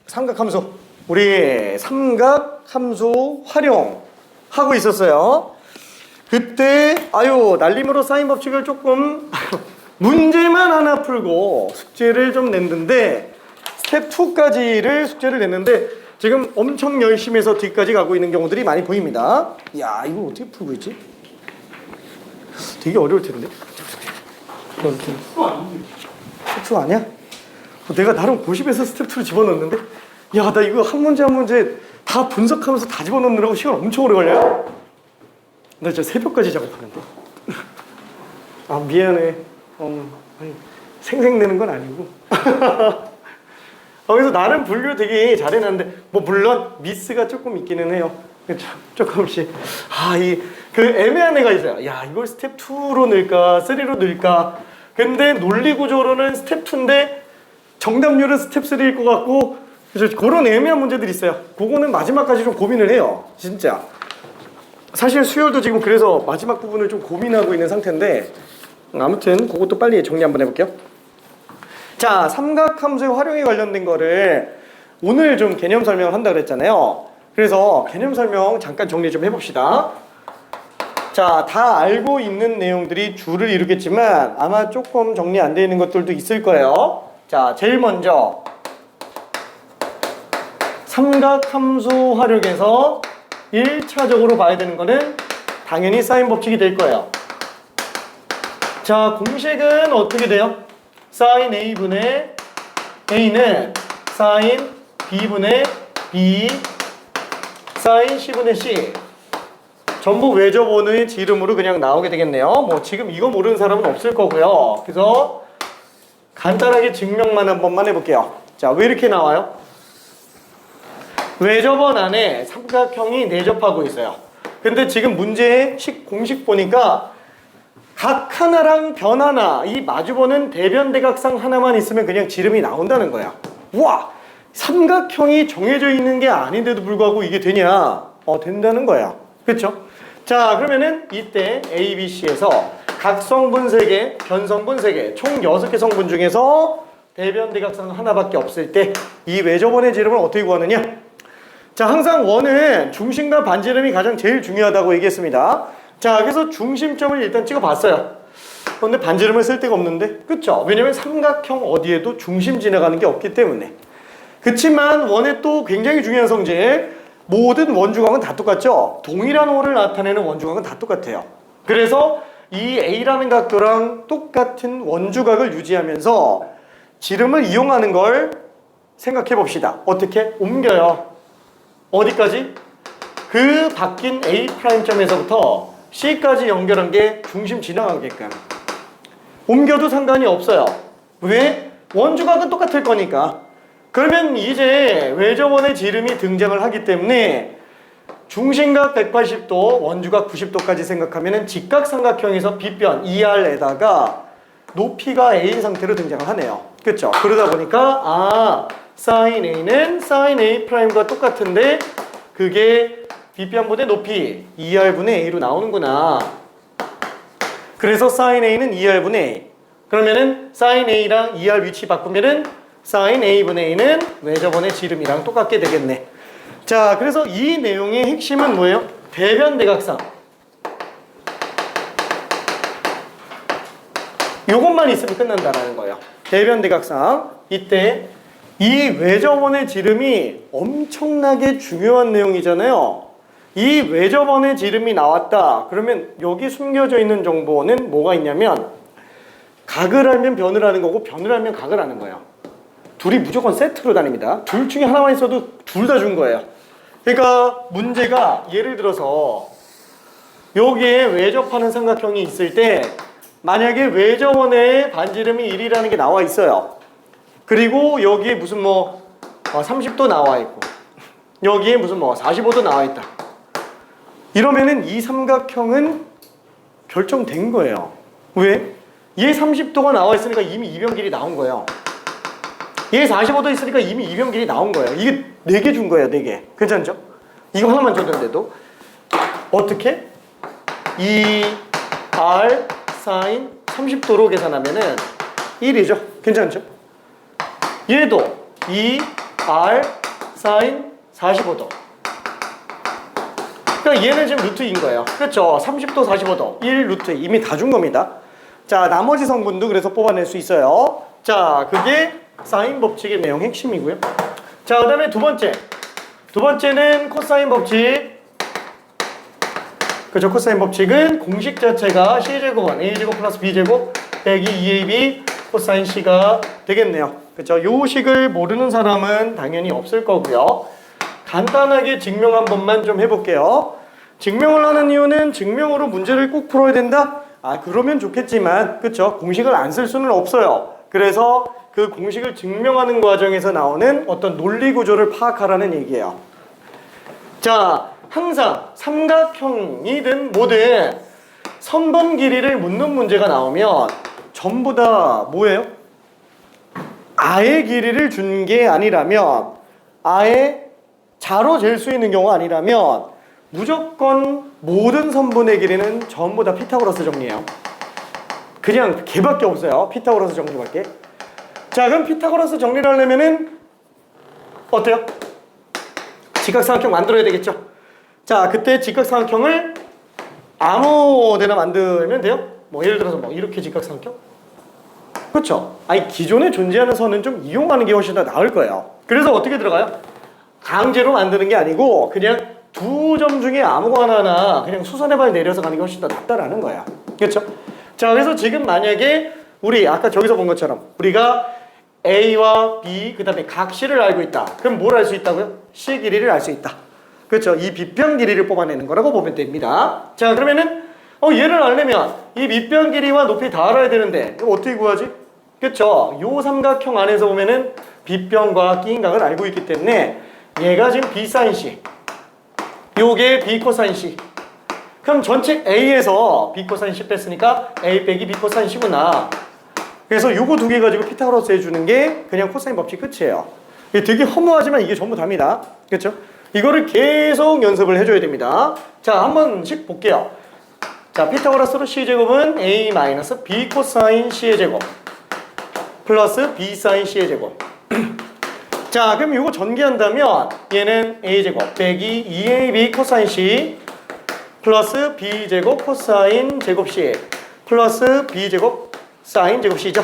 삼각함수. 우리 삼각함수 활용하고 있었어요. 그때 날림으로 사인 법칙을 조금 문제만 하나 풀고 숙제를 좀 냈는데 스텝 2까지를 숙제를 냈는데 지금 엄청 열심히 해서 뒤까지 가고 있는 경우들이 많이 보입니다. 야, 이거 어떻게 풀고 있지? 되게 어려울 텐데. 스텝 2 아니야? 내가 나름 고집해서 스텝 2를 집어넣었는데 야, 나 이거 한 문제 한 문제 다 분석하면서 다 집어넣느라고 시간 엄청 오래 걸려요. 나 진짜 새벽까지 작업하는데. 아, 미안해. 아니, 생색내는 건 아니고. 그래서 나름 분류 되게 잘해놨는데 뭐 물론 미스가 조금 있기는 해요. 그렇죠? 조금씩. 그 애매한 애가 있어요. 야, 이걸 스텝 2로 넣을까 3로 넣을까. 근데 논리 구조로는 스텝 2인데 정답률은 스텝 3일 것 같고, 그래서 그런 애매한 문제들이 있어요. 그거는 마지막까지 좀 고민을 해요. 진짜. 사실 수열도 지금 그래서 마지막 부분을 좀 고민하고 있는 상태인데, 아무튼 그것도 빨리 정리 한번 해볼게요. 자, 삼각함수의 활용에 관련된 거를 오늘 좀 개념 설명을 한다 그랬잖아요. 그래서 개념 설명 잠깐 정리 좀 해봅시다. 자, 다 알고 있는 내용들이 줄을 이루겠지만 아마 조금 정리 안 되어 있는 것들도 있을 거예요. 자, 제일 먼저 삼각함수 활용에서 1차적으로 봐야 되는 거는 당연히 사인 법칙이 될 거예요. 자, 공식은 어떻게 돼요? 사인 A분의 A는 사인 B분의 B 사인 C분의 C 전부 외접원의 지름으로 그냥 나오게 되겠네요. 뭐 지금 이거 모르는 사람은 없을 거고요. 그래서 간단하게 증명만 한 번만 해볼게요. 자, 왜 이렇게 나와요? 외접원 안에 삼각형이 내접하고 있어요. 근데 지금 문제의 공식 보니까 각 하나랑 변 하나, 이 마주보는 대변대각상 하나만 있으면 그냥 지름이 나온다는 거야. 우와! 삼각형이 정해져 있는 게 아닌데도 불구하고 이게 되냐? 된다는 거야. 그렇죠? 자, 그러면은 이때 A, B, C에서 각성분 3개, 변성분 3개, 총 6개 성분 중에서 대변대각상 하나밖에 없을 때 이 외접원의 지름을 어떻게 구하느냐? 자, 항상 원은 중심과 반지름이 가장 제일 중요하다고 얘기했습니다. 자, 그래서 중심점을 일단 찍어봤어요. 그런데 반지름을 쓸 데가 없는데, 그쵸? 왜냐면 삼각형 어디에도 중심 지나가는 게 없기 때문에. 그치만 원의 또 굉장히 중요한 성질, 모든 원주각은 다 똑같죠? 동일한 호를 나타내는 원주각은 다 똑같아요. 그래서 이 A라는 각도랑 똑같은 원주각을 유지하면서 지름을 이용하는 걸 생각해 봅시다. 어떻게? 옮겨요. 어디까지? 그 바뀐 A'점에서부터 C까지 연결한 게 중심 지나가게끔 옮겨도 상관이 없어요. 왜? 원주각은 똑같을 거니까. 그러면 이제 외접원의 지름이 등장을 하기 때문에 중심각 180도, 원주각 90도까지 생각하면 직각삼각형에서 빗변 ER에다가 높이가 A인 상태로 등장을 하네요. 그렇죠? 그러다 보니까 sin A는 sin A'과 똑같은데 그게 빗변분의 높이 2R분의 A로 나오는구나. 그래서 sin A는 2R분의 A. 그러면은 sin A랑 2R 위치 바꾸면은 sin A분의 A는 외접원의 지름이랑 똑같게 되겠네. 자, 그래서 이 내용의 핵심은 뭐예요? 대변대각상. 요것만 있으면 끝난다라는 거예요. 대변대각상. 이때 이 외접원의 지름이 엄청나게 중요한 내용이잖아요. 이 외접원의 지름이 나왔다. 그러면 여기 숨겨져 있는 정보는 뭐가 있냐면 각을 알면 변을 하는 거고 변을 알면 각을 하는 거예요. 둘이 무조건 세트로 다닙니다. 둘 중에 하나만 있어도 둘 다 준 거예요. 그러니까 문제가 예를 들어서 여기에 외접하는 삼각형이 있을 때 만약에 외접원의 반지름이 1이라는 게 나와 있어요. 그리고 여기에 무슨 30도 나와 있고 여기에 무슨 45도 나와 있다. 이러면은 이 삼각형은 결정된 거예요. 왜? 얘 30도가 나와 있으니까 이미 이변길이 나온 거예요. 얘 45도 있으니까 이미 이변길이 나온 거예요. 이게 4개 준 거예요, 4개. 괜찮죠? 이거 하나만 줬는데도 어떻게? 2R sin 30도로 계산하면은 1이죠. 괜찮죠? 얘도 2R sin 45도. 그러니까 얘는 지금 루트인 거예요. 그렇죠? 30도, 45도. 1 루트 이미 다 준 겁니다. 자, 나머지 성분도 그래서 뽑아낼 수 있어요. 자, 그게 사인 법칙의 내용 핵심이고요. 자, 그 다음에 두 번째는 코사인 법칙. 그죠? 코사인 법칙은 공식 자체가 C제곱은 A제곱 플러스 B제곱 빼기 2AB 코사인 C가 되겠네요. 그죠? 요 식을 모르는 사람은 당연히 없을 거고요. 간단하게 증명 한 번만 좀 해볼게요. 증명을 하는 이유는 증명으로 문제를 꼭 풀어야 된다? 아, 그러면 좋겠지만, 그쵸? 공식을 안 쓸 수는 없어요. 그래서 그 공식을 증명하는 과정에서 나오는 어떤 논리 구조를 파악하라는 얘기예요. 자, 항상 삼각형이든 뭐든 선분 길이를 묻는 문제가 나오면 전부 다 뭐예요? 아예 길이를 준 게 아니라면, 아예 자로 잴 수 있는 경우가 아니라면 무조건 모든 선분의 길이는 전부 다 피타고라스 정리예요. 그냥 걔밖에 없어요. 피타고라스 정리밖에. 자, 그럼 피타고라스 정리를 하려면은 어때요? 직각삼각형 만들어야 되겠죠? 자, 그때 직각삼각형을 아무 데나 만들면 돼요? 뭐 예를 들어서 뭐 이렇게 직각삼각형? 그렇죠? 아니, 기존에 존재하는 선은 좀 이용하는 게 훨씬 더 나을 거예요. 그래서 어떻게 들어가요? 강제로 만드는 게 아니고 그냥 두 점 중에 아무거나 그냥 수선해발 내려서 가는 게 훨씬 더 낫다라는 거야. 그렇죠? 자, 그래서 지금 만약에 우리 아까 저기서 본 것처럼 우리가 A와 B 그 다음에 각 C를 알고 있다. 그럼 뭘 알 수 있다고요? C 길이를 알 수 있다. 그렇죠? 이 빗변 길이를 뽑아내는 거라고 보면 됩니다. 자, 그러면은 얘를 알려면 이 밑변 길이와 높이 다 알아야 되는데 이거 어떻게 구하지? 그렇죠? 요 삼각형 안에서 보면은 빗변과 끼인 각을 알고 있기 때문에 얘가 지금 B 사인 C, 요게 B 코사인 C. 그럼 전체 A에서 B 코사인 C 뺐으니까 A 빼기 B 코사인 C구나. 그래서 요거 두 개 가지고 피타고라스 해주는 게 그냥 코사인 법칙 끝이에요. 이게 되게 허무하지만 이게 전부 답니다. 그렇죠? 이거를 계속 연습을 해줘야 됩니다. 자, 한 번씩 볼게요. 자, 피타고라스로 C제곱은 A 마이너스 B 코사인 C의 제곱 플러스 B 사인 C의 제곱. 자, 그럼 이거 전개한다면 얘는 A제곱 빼기 2AB 코사인 C 플러스 B제곱 코사인 제곱 C 플러스 B제곱 사인 제곱 C죠.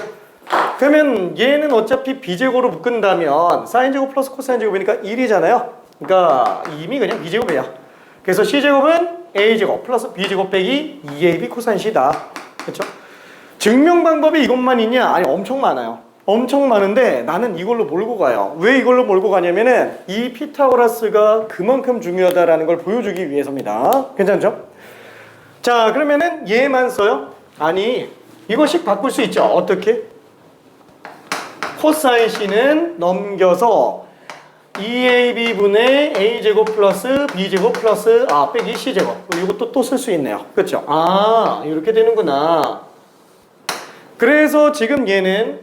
그러면 얘는 어차피 B제곱으로 묶은다면 사인 제곱 플러스 코사인 제곱이니까 1이잖아요. 그러니까 이미 그냥 B제곱이에요. 그래서 C제곱은 A제곱 플러스 B제곱 빼기 2AB 코사인 C다. 그렇죠? 증명 방법이 이것만 있냐? 아니, 엄청 많아요. 엄청 많은데 나는 이걸로 몰고 가요. 왜 이걸로 몰고 가냐면은 이 피타고라스가 그만큼 중요하다라는 걸 보여주기 위해서입니다. 괜찮죠? 자, 그러면은 얘만 써요? 아니, 이거씩 바꿀 수 있죠. 어떻게? 코사인 C는 넘겨서 2AB분의 A제곱 플러스 B제곱 플러스 빼기 C제곱. 이것도 또 쓸 수 있네요. 그렇죠? 이렇게 되는구나. 그래서 지금 얘는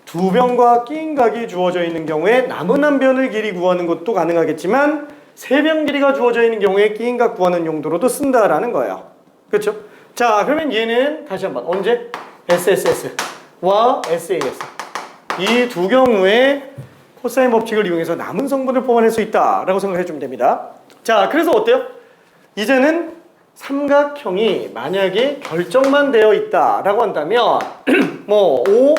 두 변과 끼인 각이 주어져 있는 경우에 남은 한 변의 길이 구하는 것도 가능하겠지만 세 변 길이가 주어져 있는 경우에 끼인 각 구하는 용도로도 쓴다라는 거예요. 그렇죠? 자, 그러면 얘는 다시 한번 언제? SSS와 SAS 이 두 경우에 코사인 법칙을 이용해서 남은 성분을 뽑아낼 수 있다라고 생각해 주면 됩니다. 자, 그래서 어때요? 이제는 삼각형이 만약에 결정만 되어 있다라고 한다면 뭐 5,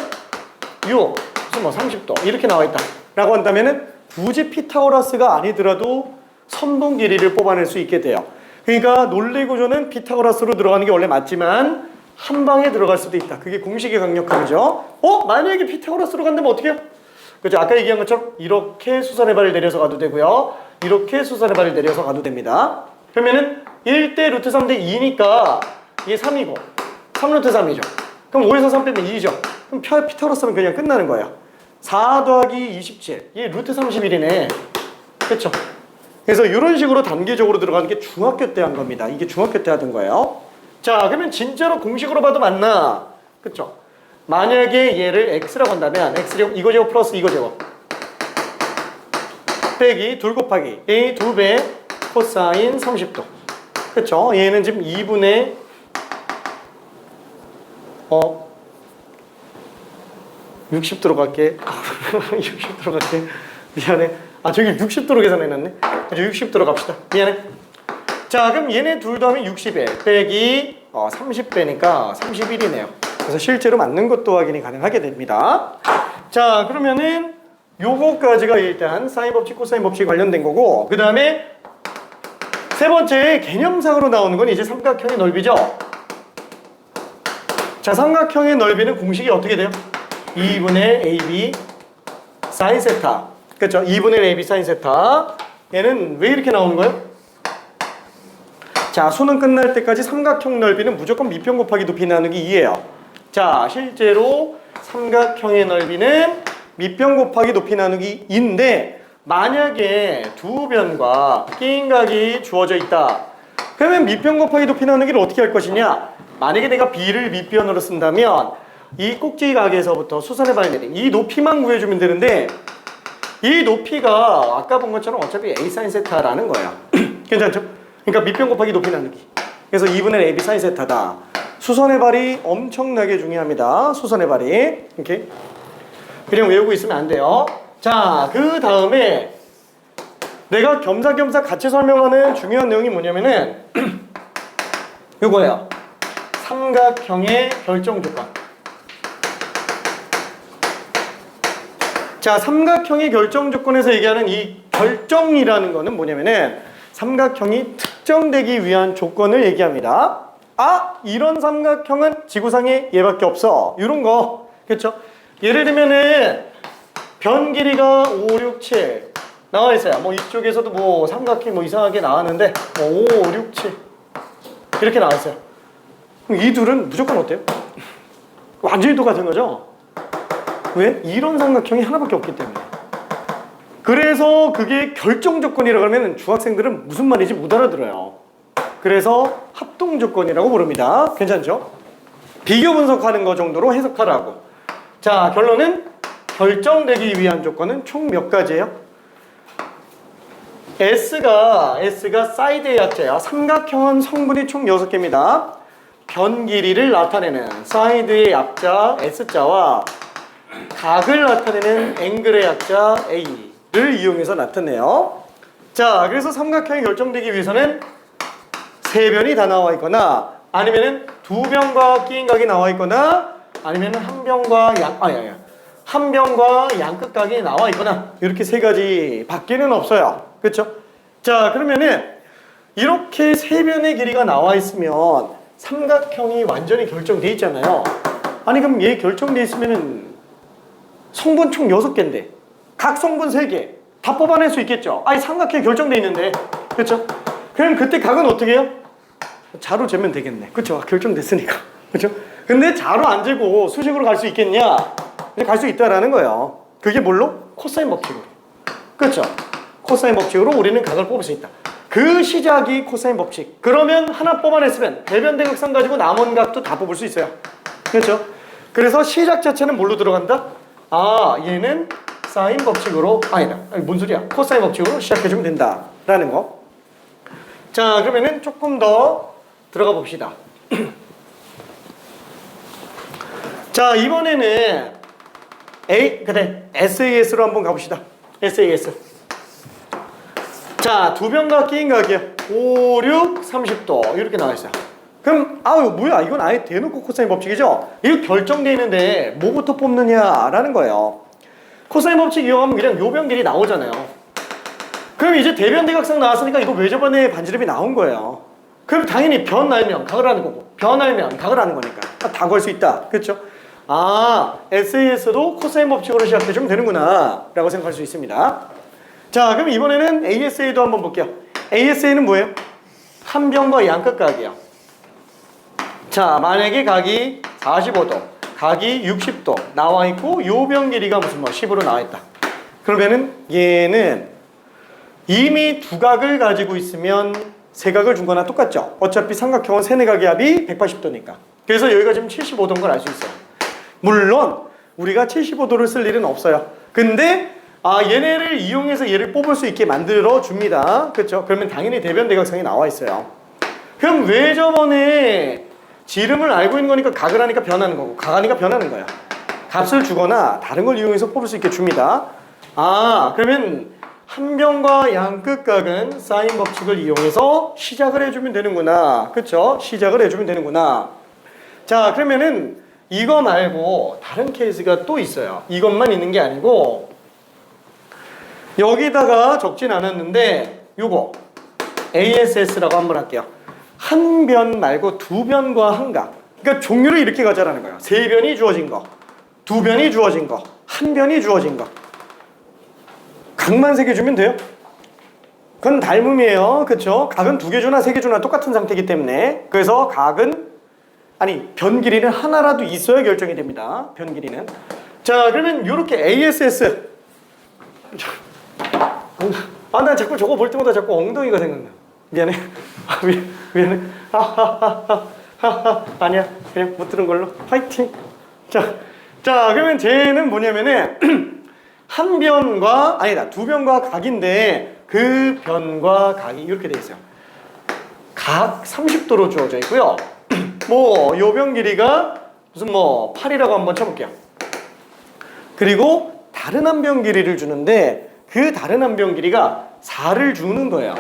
6, 무슨 뭐 30도 이렇게 나와 있다라고 한다면은 굳이 피타고라스가 아니더라도 선분 길이를 뽑아낼 수 있게 돼요. 그러니까 논리 구조는 피타고라스로 들어가는 게 원래 맞지만 한 방에 들어갈 수도 있다. 그게 공식의 강력함이죠. 만약에 피타고라스로 간다면 어떻게 해요? 그죠? 아까 얘기한 것처럼 이렇게 수선의 발을 내려서 가도 되고요. 이렇게 수선의 발을 내려서 가도 됩니다. 그러면은 1대 루트 3대 2니까 이게 3이고 3루트 3이죠. 그럼 5에서 3 빼면 2죠. 그럼 피타고라스는 그냥 끝나는 거예요. 4 더하기 27. 이게 루트 31이네. 그쵸? 그래서 이런 식으로 단계적으로 들어가는 게 중학교 때 한 겁니다. 이게 중학교 때 하던 거예요. 자, 그러면 진짜로 공식으로 봐도 맞나? 그쵸? 만약에 얘를 x라고 한다면 x제곱 이거 제곱 플러스 이거 제곱 빼기 둘 곱하기 a 2배 코사인 30도. 그쵸? 얘는 지금 2분의 60도로 갈게. 60도로 갈게. 미안해. 저기 60도로 계산해놨네. 60도로 갑시다. 미안해. 자, 그럼 얘네 둘 다 하면 60에 빼기 30배니까 31이네요. 그래서 실제로 맞는 것도 확인이 가능하게 됩니다. 자, 그러면은 요거까지가 일단 사인 법칙, 코사인 법칙 관련된 거고, 그 다음에 세 번째 개념상으로 나오는 건 이제 삼각형의 넓이죠. 자, 삼각형의 넓이는 공식이 어떻게 돼요? 2분의 AB 사인 세타. 그렇죠? 2분의 AB 사인 세타. 얘는 왜 이렇게 나오는 거예요? 자, 수능 끝날 때까지 삼각형 넓이는 무조건 밑변 곱하기 높이 나누기 2예요. 자, 실제로 삼각형의 넓이는 밑변 곱하기 높이 나누기 2인데 만약에 두 변과 끼인 각이 주어져 있다. 그러면 밑변 곱하기 높이 나누기를 어떻게 할 것이냐? 만약에 내가 B를 밑변으로 쓴다면 이 꼭지 각에서부터 수선의 발내림 이 높이만 구해주면 되는데 이 높이가 아까 본 것처럼 어차피 A 사인 세타라는 거예요. 괜찮죠? 그러니까 밑변 곱하기 높이 나누기. 그래서 2분의 AB 사인 세타다. 수선의 발이 엄청나게 중요합니다. 수선의 발이. 이렇게 그냥 외우고 있으면 안 돼요. 자, 그 다음에 내가 겸사겸사 같이 설명하는 중요한 내용이 뭐냐면은 이거예요. 삼각형의 결정 조건. 자, 삼각형의 결정 조건에서 얘기하는 이 결정이라는 거는 뭐냐면은 삼각형이 특정되기 위한 조건을 얘기합니다. 아, 이런 삼각형은 지구상에 얘밖에 없어. 이런 거. 그렇죠? 예를 들면은 변 길이가 5, 6, 7 나와 있어요. 뭐 이쪽에서도 뭐 삼각형 뭐 이상하게 나왔는데 뭐 5, 6, 7 이렇게 나와 있어요. 그럼 이 둘은 무조건 어때요? 완전히 똑같은 거죠? 왜? 이런 삼각형이 하나밖에 없기 때문에. 그래서 그게 결정 조건이라고 하면 중학생들은 무슨 말인지 못 알아들어요. 그래서 합동 조건이라고 부릅니다. 괜찮죠? 비교 분석하는 거 정도로 해석하라고. 자, 결론은 결정되기 위한 조건은 총 몇 가지예요? S가 사이드의 약자야. 삼각형은 성분이 총 6개입니다. 변 길이를 나타내는 사이드의 약자 S자와 각을 나타내는 앵글의 약자 A를 이용해서 나타내요. 자, 그래서 삼각형이 결정되기 위해서는 세 변이 다 나와 있거나 아니면은 두 변과 끼인 각이 나와 있거나 아니면은 한 변과 양끝각이 나와 있거나 이렇게 세 가지 밖에는 없어요. 그렇죠? 자, 그러면은 이렇게 세 변의 길이가 나와 있으면 삼각형이 완전히 결정돼 있잖아요. 아니 그럼 얘 결정돼 있으면은 성분 총 6개인데 각 성분 3개 다 뽑아낼 수 있겠죠? 아니 삼각형이 결정돼 있는데. 그렇죠? 그럼 그때 각은 어떻게 해요? 자로 재면 되겠네. 그렇죠? 결정됐으니까. 그렇죠? 근데 자로 안 재고 수식으로 갈 수 있겠냐? 갈 수 있다라는 거예요. 그게 뭘로? 코사인 법칙으로. 그렇죠? 코사인 법칙으로 우리는 각을 뽑을 수 있다. 그 시작이 코사인 법칙. 그러면 하나 뽑아냈으면 대변대각선 가지고 남은 각도 다 뽑을 수 있어요. 그렇죠? 그래서 시작 자체는 뭘로 들어간다? 아, 얘는 사인 법칙으로 아니다. 아니, 뭔 소리야? 코사인 법칙으로 시작해주면 된다라는 거. 자, 그러면은 조금 더 들어가 봅시다. 자, 이번에는 SAS로 한번 가봅시다. SAS. 자, 두 변과 끼인 각이요. 5, 6, 30도 이렇게 나와 있어요. 그럼 뭐야? 이건 아예 대놓고 코사인 법칙이죠? 이거 결정되어 있는데 뭐부터 뽑느냐라는 거예요. 코사인 법칙 이용하면 그냥 요 변 길이 나오잖아요. 그럼 이제 대변대각선 나왔으니까 이거 외접안의 반지름이 나온 거예요. 그럼 당연히 변 알면 각을 하는 거고 변 알면 각을 하는 거니까 다 걸 수 있다. 그렇죠? 아, SAS도 코사인 법칙으로 시작해주면 되는구나 라고 생각할 수 있습니다. 자, 그럼 이번에는 ASA도 한번 볼게요. ASA는 뭐예요? 한 변과 양끝각이에요. 자, 만약에 각이 45도, 각이 60도 나와 있고 요 변 길이가 무슨 10으로 나와 있다. 그러면은 얘는 이미 두 각을 가지고 있으면 세 각을 준 거나 똑같죠. 어차피 삼각형은 세네 각의 합이 180도니까. 그래서 여기가 지금 75도인 걸 알 수 있어요. 물론 우리가 75도를 쓸 일은 없어요. 근데 얘네를 이용해서 얘를 뽑을 수 있게 만들어 줍니다. 그렇죠? 그러면 당연히 대변대각선이 나와 있어요. 그럼 왜 저번에 지름을 알고 있는 거니까 각을 하니까 변하는 거고 각하니까 변하는 거야. 값을 주거나 다른 걸 이용해서 뽑을 수 있게 줍니다. 그러면 한 변과 양끝각은 사인 법칙을 이용해서 시작을 해주면 되는구나. 그쵸? 시작을 해주면 되는구나. 자, 그러면은 이거 말고 다른 케이스가 또 있어요. 이것만 있는 게 아니고 여기다가 적진 않았는데 요거 ASS라고 한번 할게요. 한 변 말고 두 변과 한 각. 그러니까 종류를 이렇게 가자라는 거예요. 세 변이 주어진 거, 두 변이 주어진 거, 한 변이 주어진 거. 각만 세 개 주면 돼요. 그건 닮음이에요. 그렇죠? 각은 두 개 주나 세 개 주나 똑같은 상태이기 때문에 그래서 각은 변 길이는 하나라도 있어야 결정이 됩니다. 변 길이는. 자, 그러면 이렇게 ASS. 나 자꾸 저거 볼 때마다 자꾸 엉덩이가 생각나. 미안해. 미안해. 아니야. 그냥 못 들은 걸로. 파이팅. 자, 그러면 쟤는 뭐냐면은 한 변과 두 변과 각인데 그 변과 각이 이렇게 돼 있어요. 각 30도로 주어져 있고요. 요 변 길이가 무슨 8이라고 한번 쳐볼게요. 그리고 다른 한 변 길이를 주는데 그 다른 한 변 길이가 4를 주는 거예요.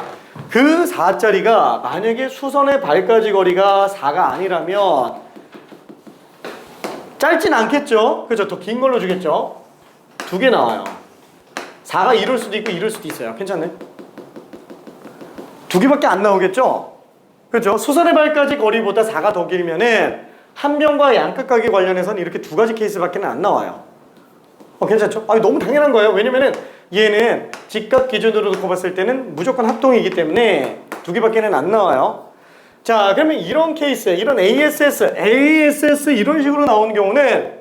그 4짜리가 만약에 수선의 발까지 거리가 4가 아니라면 짧진 않겠죠? 그죠? 더 긴 걸로 주겠죠? 두 개 나와요. 4가 이럴 수도 있고 이럴 수도 있어요. 괜찮네? 두 개밖에 안 나오겠죠? 그죠? 수선의 발까지 거리보다 4가 더 길면은 한 변과 양끝각에 관련해서는 이렇게 두 가지 케이스밖에 안 나와요. 괜찮죠? 너무 당연한 거예요. 왜냐면은 얘는 직각 기준으로 놓고 봤을 때는 무조건 합동이기 때문에 두 개밖에는 안 나와요. 자, 그러면 이런 케이스, 이런 ASS 이런 식으로 나오는 경우는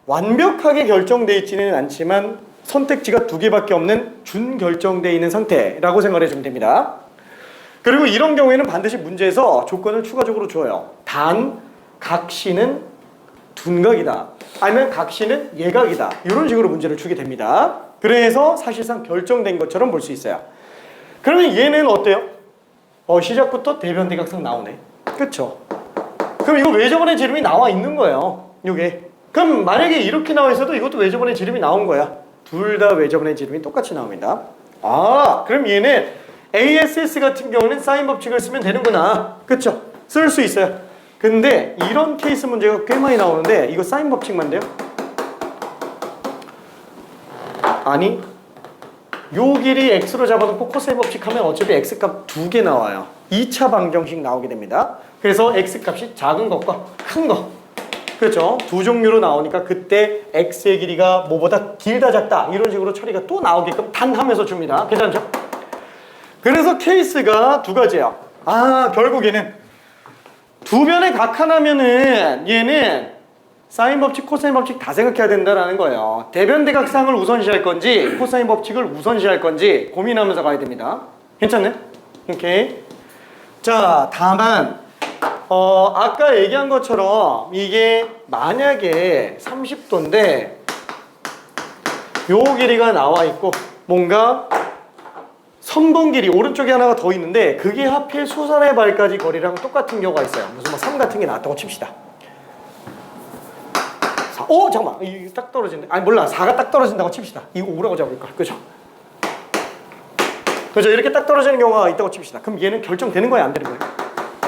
완벽하게 결정되어 있지는 않지만 선택지가 두 개밖에 없는 준결정되어 있는 상태라고 생각해 주면 됩니다. 그리고 이런 경우에는 반드시 문제에서 조건을 추가적으로 줘요. 단, 각시는 둔각이다. 아니면 각시는 예각이다. 이런 식으로 문제를 주게 됩니다. 그래서 사실상 결정된 것처럼 볼 수 있어요. 그러면 얘는 어때요? 시작부터 대변대각상 나오네. 그쵸? 그럼 이거 외접원의 지름이 나와 있는 거예요. 요게. 그럼 만약에 이렇게 나와 있어도 이것도 외접원의 지름이 나온 거야. 둘 다 외접원의 지름이 똑같이 나옵니다. 그럼 얘는 ASS 같은 경우는 사인 법칙을 쓰면 되는구나. 그쵸? 쓸 수 있어요. 근데 이런 케이스 문제가 꽤 많이 나오는데 이거 사인 법칙만 돼요? 아니, 요 길이 x로 잡아놓고 코사인 법칙 하면 어차피 x값 두 개 나와요. 2차 방정식 나오게 됩니다. 그래서 x값이 작은 것과 큰 것, 그렇죠? 두 종류로 나오니까 그때 x의 길이가 뭐보다 길다 작다 이런 식으로 처리가 또 나오게끔 단하면서 줍니다. 괜찮죠? 그래서 케이스가 두 가지예요. 결국에는 두 변의 각 하나면은 얘는 사인 법칙, 코사인 법칙 다 생각해야 된다는 거예요. 대변대각상을 우선시할 건지 코사인 법칙을 우선시할 건지 고민하면서 가야 됩니다. 괜찮네? 오케이. 자, 다만 아까 얘기한 것처럼 이게 만약에 30도인데 요 길이가 나와 있고 뭔가 선분 길이 오른쪽에 하나가 더 있는데 그게 하필 수선의 발까지 거리랑 똑같은 경우가 있어요. 무슨 3 같은 게 나왔다고 칩시다. 잠깐만. 이거 딱 떨어진다. 몰라. 4가 딱 떨어진다고 칩시다. 이거 5라고 잡을까? 그죠? 이렇게 딱 떨어지는 경우가 있다고 칩시다. 그럼 얘는 결정되는 거야, 안 되는 거야?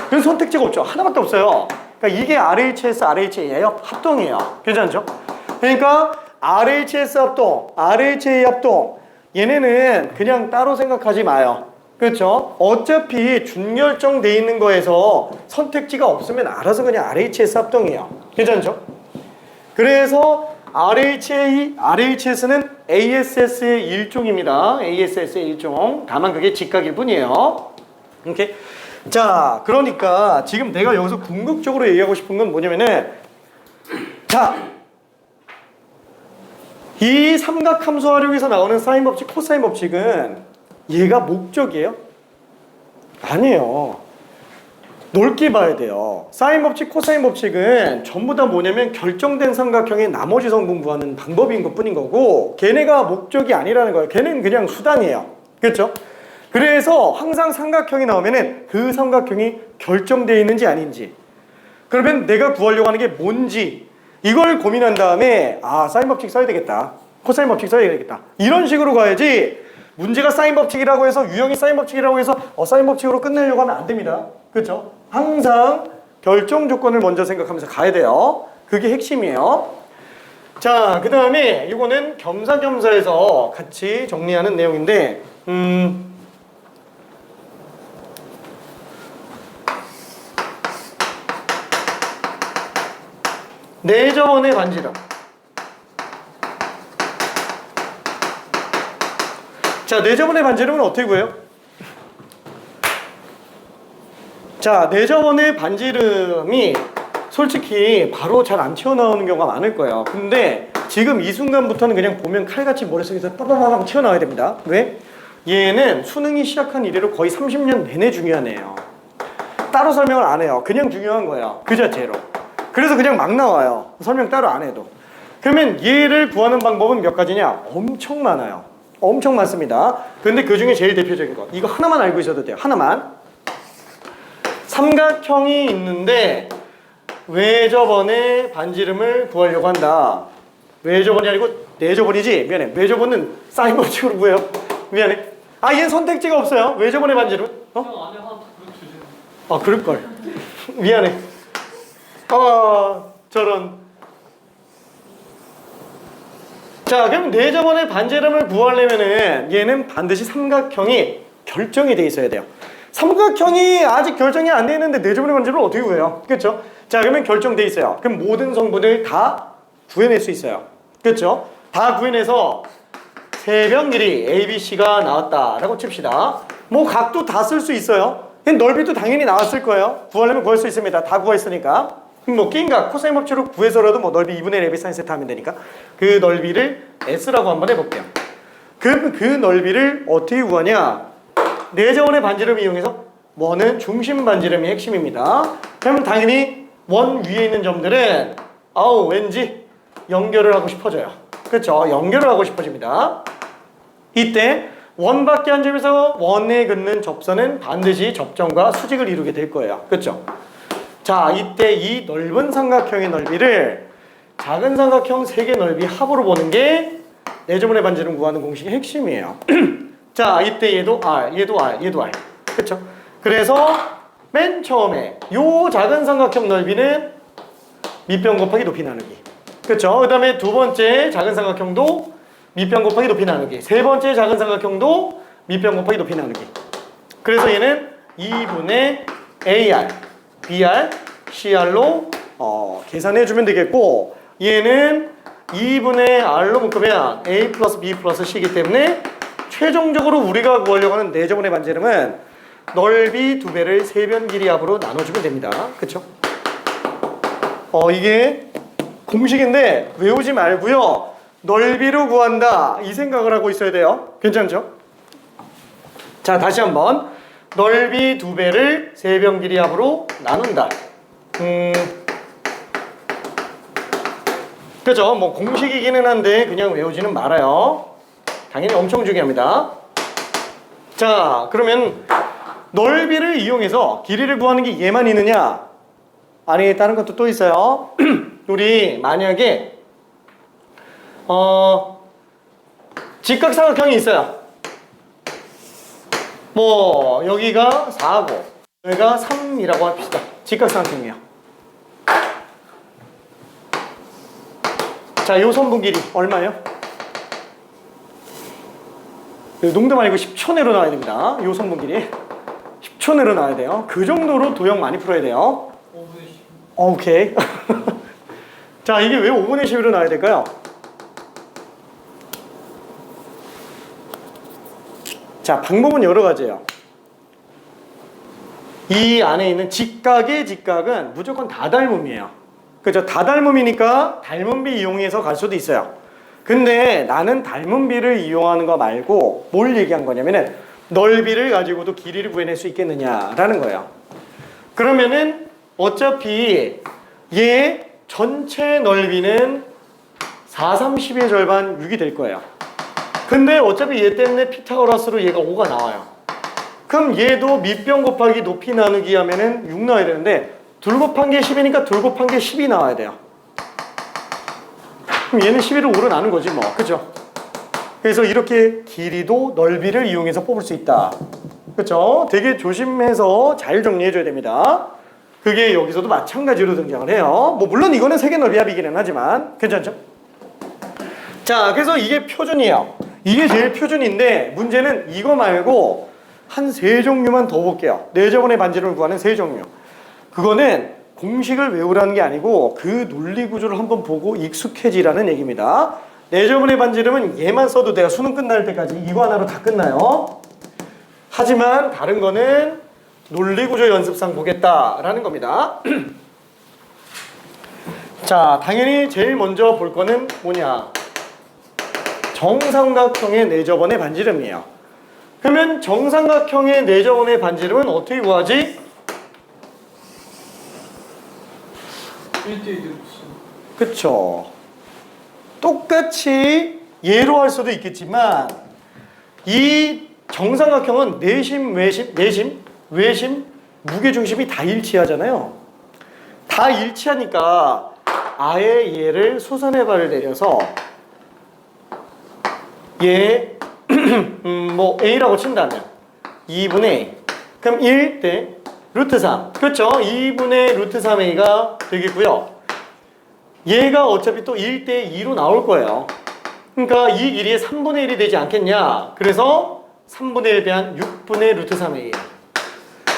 그건 선택지가 없죠. 하나밖에 없어요. 그러니까 이게 RHS, RHA예요. 합동이에요. 괜찮죠? 그러니까 RHS 합동, RHA 합동 얘네는 그냥 따로 생각하지 마요. 그렇죠? 어차피 준결정돼 있는 거에서 선택지가 없으면 알아서 그냥 RHS 합동이에요. 괜찮죠? 그래서 RHS는 ASS의 일종입니다. ASS의 일종. 다만 그게 직각일 뿐이에요. 오케이? 자, 그러니까 지금 내가 여기서 궁극적으로 얘기하고 싶은 건 뭐냐면은 이 삼각함수 활용에서 나오는 사인 법칙, 코사인 법칙은 얘가 목적이에요? 아니에요. 넓게 봐야 돼요. 사인 법칙, 코사인 법칙은 전부 다 뭐냐면 결정된 삼각형의 나머지 성분 구하는 방법인 것뿐인 거고 걔네가 목적이 아니라는 거예요. 걔는 그냥 수단이에요. 그렇죠? 그래서 항상 삼각형이 나오면은 그 삼각형이 결정되어 있는지 아닌지 그러면 내가 구하려고 하는 게 뭔지 이걸 고민한 다음에 사인 법칙 써야 되겠다. 코사인 법칙 써야 되겠다. 이런 식으로 가야지 문제가 사인 법칙이라고 해서 유형이 사인 법칙이라고 해서 사인 법칙으로 끝내려고 하면 안 됩니다. 그렇죠? 항상 결정 조건을 먼저 생각하면서 가야 돼요. 그게 핵심이에요. 자, 그 다음에 이거는 겸사겸사해서 같이 정리하는 내용인데 내저번의 반지름. 자, 내저번의 반지름은 어떻게 구해요? 자, 내저번의 반지름이 솔직히 바로 잘 안 튀어나오는 경우가 많을 거예요. 근데 지금 이 순간부터는 그냥 보면 칼같이 머릿속에서 빠바바방 튀어나와야 됩니다. 왜? 얘는 수능이 시작한 이래로 거의 30년 내내 중요한 애예요. 따로 설명을 안 해요. 그냥 중요한 거예요. 그 자체로. 그래서 그냥 막 나와요. 설명 따로 안 해도. 그러면 얘를 구하는 방법은 몇 가지냐? 엄청 많아요. 엄청 많습니다. 근데 그 중에 제일 대표적인 거. 이거 하나만 알고 있어도 돼요. 하나만. 삼각형이 있는데 외접원의 반지름을 구하려고 한다. 외접원이 아니고 내접원이지? 미안해. 외접원은 사인 법칙으로 구해요. 미안해. 아, 얘는 선택지가 없어요. 외접원의 반지름. 어? 형 안에 하나 그거 주세요. 아, 그럴걸. 미안해. 저런. 자, 그럼 내접원의 반지름을 구하려면은 얘는 반드시 삼각형이 결정이 돼 있어야 돼요. 삼각형이 아직 결정이 안 돼 있는데 내접원의 반지름을 어떻게 구해요? 그렇죠? 자, 그러면 결정돼 있어요. 그럼 모든 성분을 다 구해낼 수 있어요. 그렇죠? 다 구해내서 세변 길이 ABC가 나왔다라고 칩시다. 뭐 각도 다 쓸 수 있어요. 넓이도 당연히 나왔을 거예요. 구하려면 구할 수 있습니다. 다 구했으니까. 뭐 끼인각 코사인 법칙으로 구해서라도 뭐 넓이 2분의 1 AB 사인 세타 하면 되니까 그 넓이를 S라고 한번 해볼게요. 그 넓이를 어떻게 구하냐? 내저원의 반지름을 이용해서 원은 중심 반지름이 핵심입니다. 그럼 당연히 원 위에 있는 점들은 왠지 연결을 하고 싶어져요. 그렇죠? 연결을 하고 싶어집니다. 이때 원밖에 한 점에서 원에 긋는 접선은 반드시 접점과 수직을 이루게 될 거예요. 그렇죠? 자, 이때 이 넓은 삼각형의 넓이를 작은 삼각형 3개 넓이 합으로 보는 게 내저번의 반지름 구하는 공식의 핵심이에요. 자, 이때 얘도 R, 얘도 R, 얘도 R. 그쵸? 그래서 맨 처음에 요 작은 삼각형 넓이는 밑변 곱하기 높이 나누기. 그쵸? 그 다음에 두 번째 작은 삼각형도 밑변 곱하기 높이 나누기. 세 번째 작은 삼각형도 밑변 곱하기 높이 나누기. 그래서 얘는 2분의 AR, BR, CR로 계산해 주면 되겠고, 얘는 2분의 R로 묶으면 A 플러스 B 플러스 C이기 때문에 최종적으로 우리가 구하려고 하는 내저번의 반지름은 넓이 2배를 세변 길이 합으로 나눠주면 됩니다. 그쵸? 이게 공식인데 외우지 말고요. 넓이로 구한다 이 생각을 하고 있어야 돼요. 괜찮죠? 자, 다시 한번 넓이 2배를 세변 길이 합으로 나눈다. 그죠? 뭐 공식이기는 한데 그냥 외우지는 말아요. 당연히 엄청 중요합니다. 자, 그러면 넓이를 이용해서 길이를 구하는 게 얘만 있느냐? 아니, 다른 것도 또 있어요. 우리 만약에 직각삼각형이 있어요. 뭐 여기가 4고 여기가 3이라고 합시다. 직각삼각형이에요. 자, 요 선분 길이 얼마예요? 농담 아니고 10초 내로 나와야 됩니다. 요 선분 길이 10초 내로 나와야 돼요. 그 정도로 도형 많이 풀어야 돼요. 5분의 10. 오케이. 자, 이게 왜 5분의 10으로 나와야 될까요? 자, 방법은 여러 가지예요. 이 안에 있는 직각의 직각은 무조건 다닮음이에요. 그죠? 다닮음이니까 닮음비 이용해서 갈 수도 있어요. 근데 나는 닮음비를 이용하는 거 말고 뭘 얘기한 거냐면은 넓이를 가지고도 길이를 구해낼 수 있겠느냐라는 거예요. 그러면은 어차피 얘 전체 넓이는 4, 30의 절반 6이 될 거예요. 근데 어차피 얘 때문에 피타고라스로 얘가 5가 나와요. 그럼 얘도 밑변 곱하기 높이 나누기 하면은 6 나와야 되는데 둘 곱한 게 10이니까 둘 곱한 게 10이 나와야 돼요. 그럼 얘는 11을 5로 나눈 거지 뭐. 그죠? 그래서 이렇게 길이도 넓이를 이용해서 뽑을 수 있다. 그죠? 되게 조심해서 잘 정리해 줘야 됩니다. 그게 여기서도 마찬가지로 등장을 해요. 뭐 물론 이거는 세개넓이 합이기는 하지만 괜찮죠? 자, 그래서 이게 표준이에요. 이게 제일 표준인데 문제는 이거 말고 한 3종류만 더 볼게요. 내저번의 반지름을 구하는 3종류. 그거는 공식을 외우라는 게 아니고 그 논리 구조를 한번 보고 익숙해지라는 얘기입니다. 내저번의 반지름은 얘만 써도 돼요. 수능 끝날 때까지 이거 하나로 다 끝나요. 하지만 다른 거는 논리구조 연습상 보겠다라는 겁니다. 자, 당연히 제일 먼저 볼 거는 뭐냐? 정삼각형의 내저번의 반지름이에요. 그러면 정삼각형의 내저번의 반지름은 어떻게 구하지? 1대1 그쵸. 똑같이 예로 할 수도 있겠지만 이 정삼각형은 내심, 외심, 무게중심이 다 일치하잖아요. 다 일치하니까 아예 얘를 수선의 발을 내려서 얘 뭐 A라고 친다면 2분의 A 그럼 1 대 루트 3 그렇죠? 2분의 루트 3A가 되겠고요. 얘가 어차피 또 1 대 2로 나올 거예요. 그러니까 이 길이의 3분의 1이 되지 않겠냐. 그래서 3분의 1에 대한 6분의 루트 3A예요.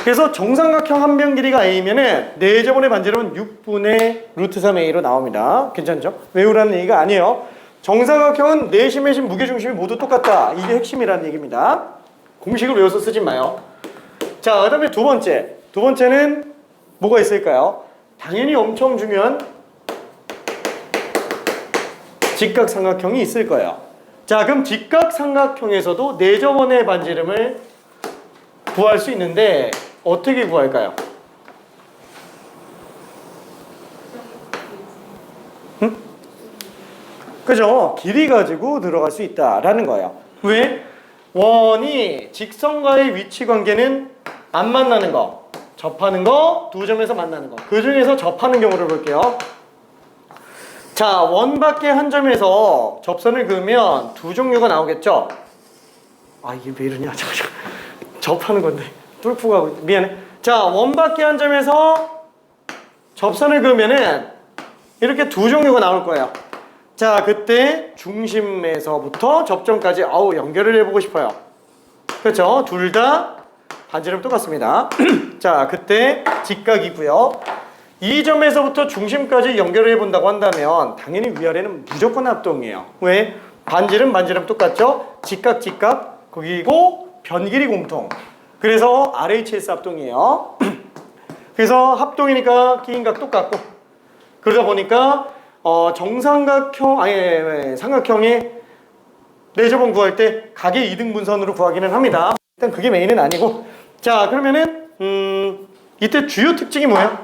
그래서 정삼각형 한 변 길이가 A면은 내저번의 반지름은 6분의 루트 3A로 나옵니다. 괜찮죠? 외우라는 얘기가 아니에요. 정삼각형은 내심, 외심, 무게중심이 모두 똑같다. 이게 핵심이라는 얘기입니다. 공식을 외워서 쓰지 마요. 자, 그 다음에 두 번째는 뭐가 있을까요? 당연히 엄청 중요한 직각삼각형이 있을 거예요. 자, 그럼 직각삼각형에서도 내저번의 반지름을 구할 수 있는데 어떻게 구할까요? 응? 그죠? 길이 가지고 들어갈 수 있다라는 거예요. 왜? 원이 직선과의 위치 관계는 안 만나는 거, 접하는 거, 두 점에서 만나는 거. 그 중에서 접하는 경우를 볼게요. 자, 원 밖에 한 점에서 접선을 그으면 두 종류가 나오겠죠? 아, 이게 왜 이러냐? 잠깐. 접하는 건데. 뚫고 가고 있다. 미안해. 자, 원 밖에 한 점에서 접선을 그으면은 이렇게 두 종류가 나올 거예요. 자, 그때 중심에서부터 접점까지 연결을 해보고 싶어요. 그렇죠? 둘 다 반지름 똑같습니다. 자, 그때 직각이고요. 이 점에서부터 중심까지 연결을 해본다고 한다면 당연히 위아래는 무조건 합동이에요. 왜? 반지름 똑같죠? 직각 거기고 변길이 공통. 그래서 RHS 합동이에요. 그래서 합동이니까 기인각 똑같고 그러다 보니까 삼각형의 내저번 구할 때 각의 2등분선으로 구하기는 합니다. 일단 그게 메인은 아니고. 자, 그러면은 이때 주요 특징이 뭐예요?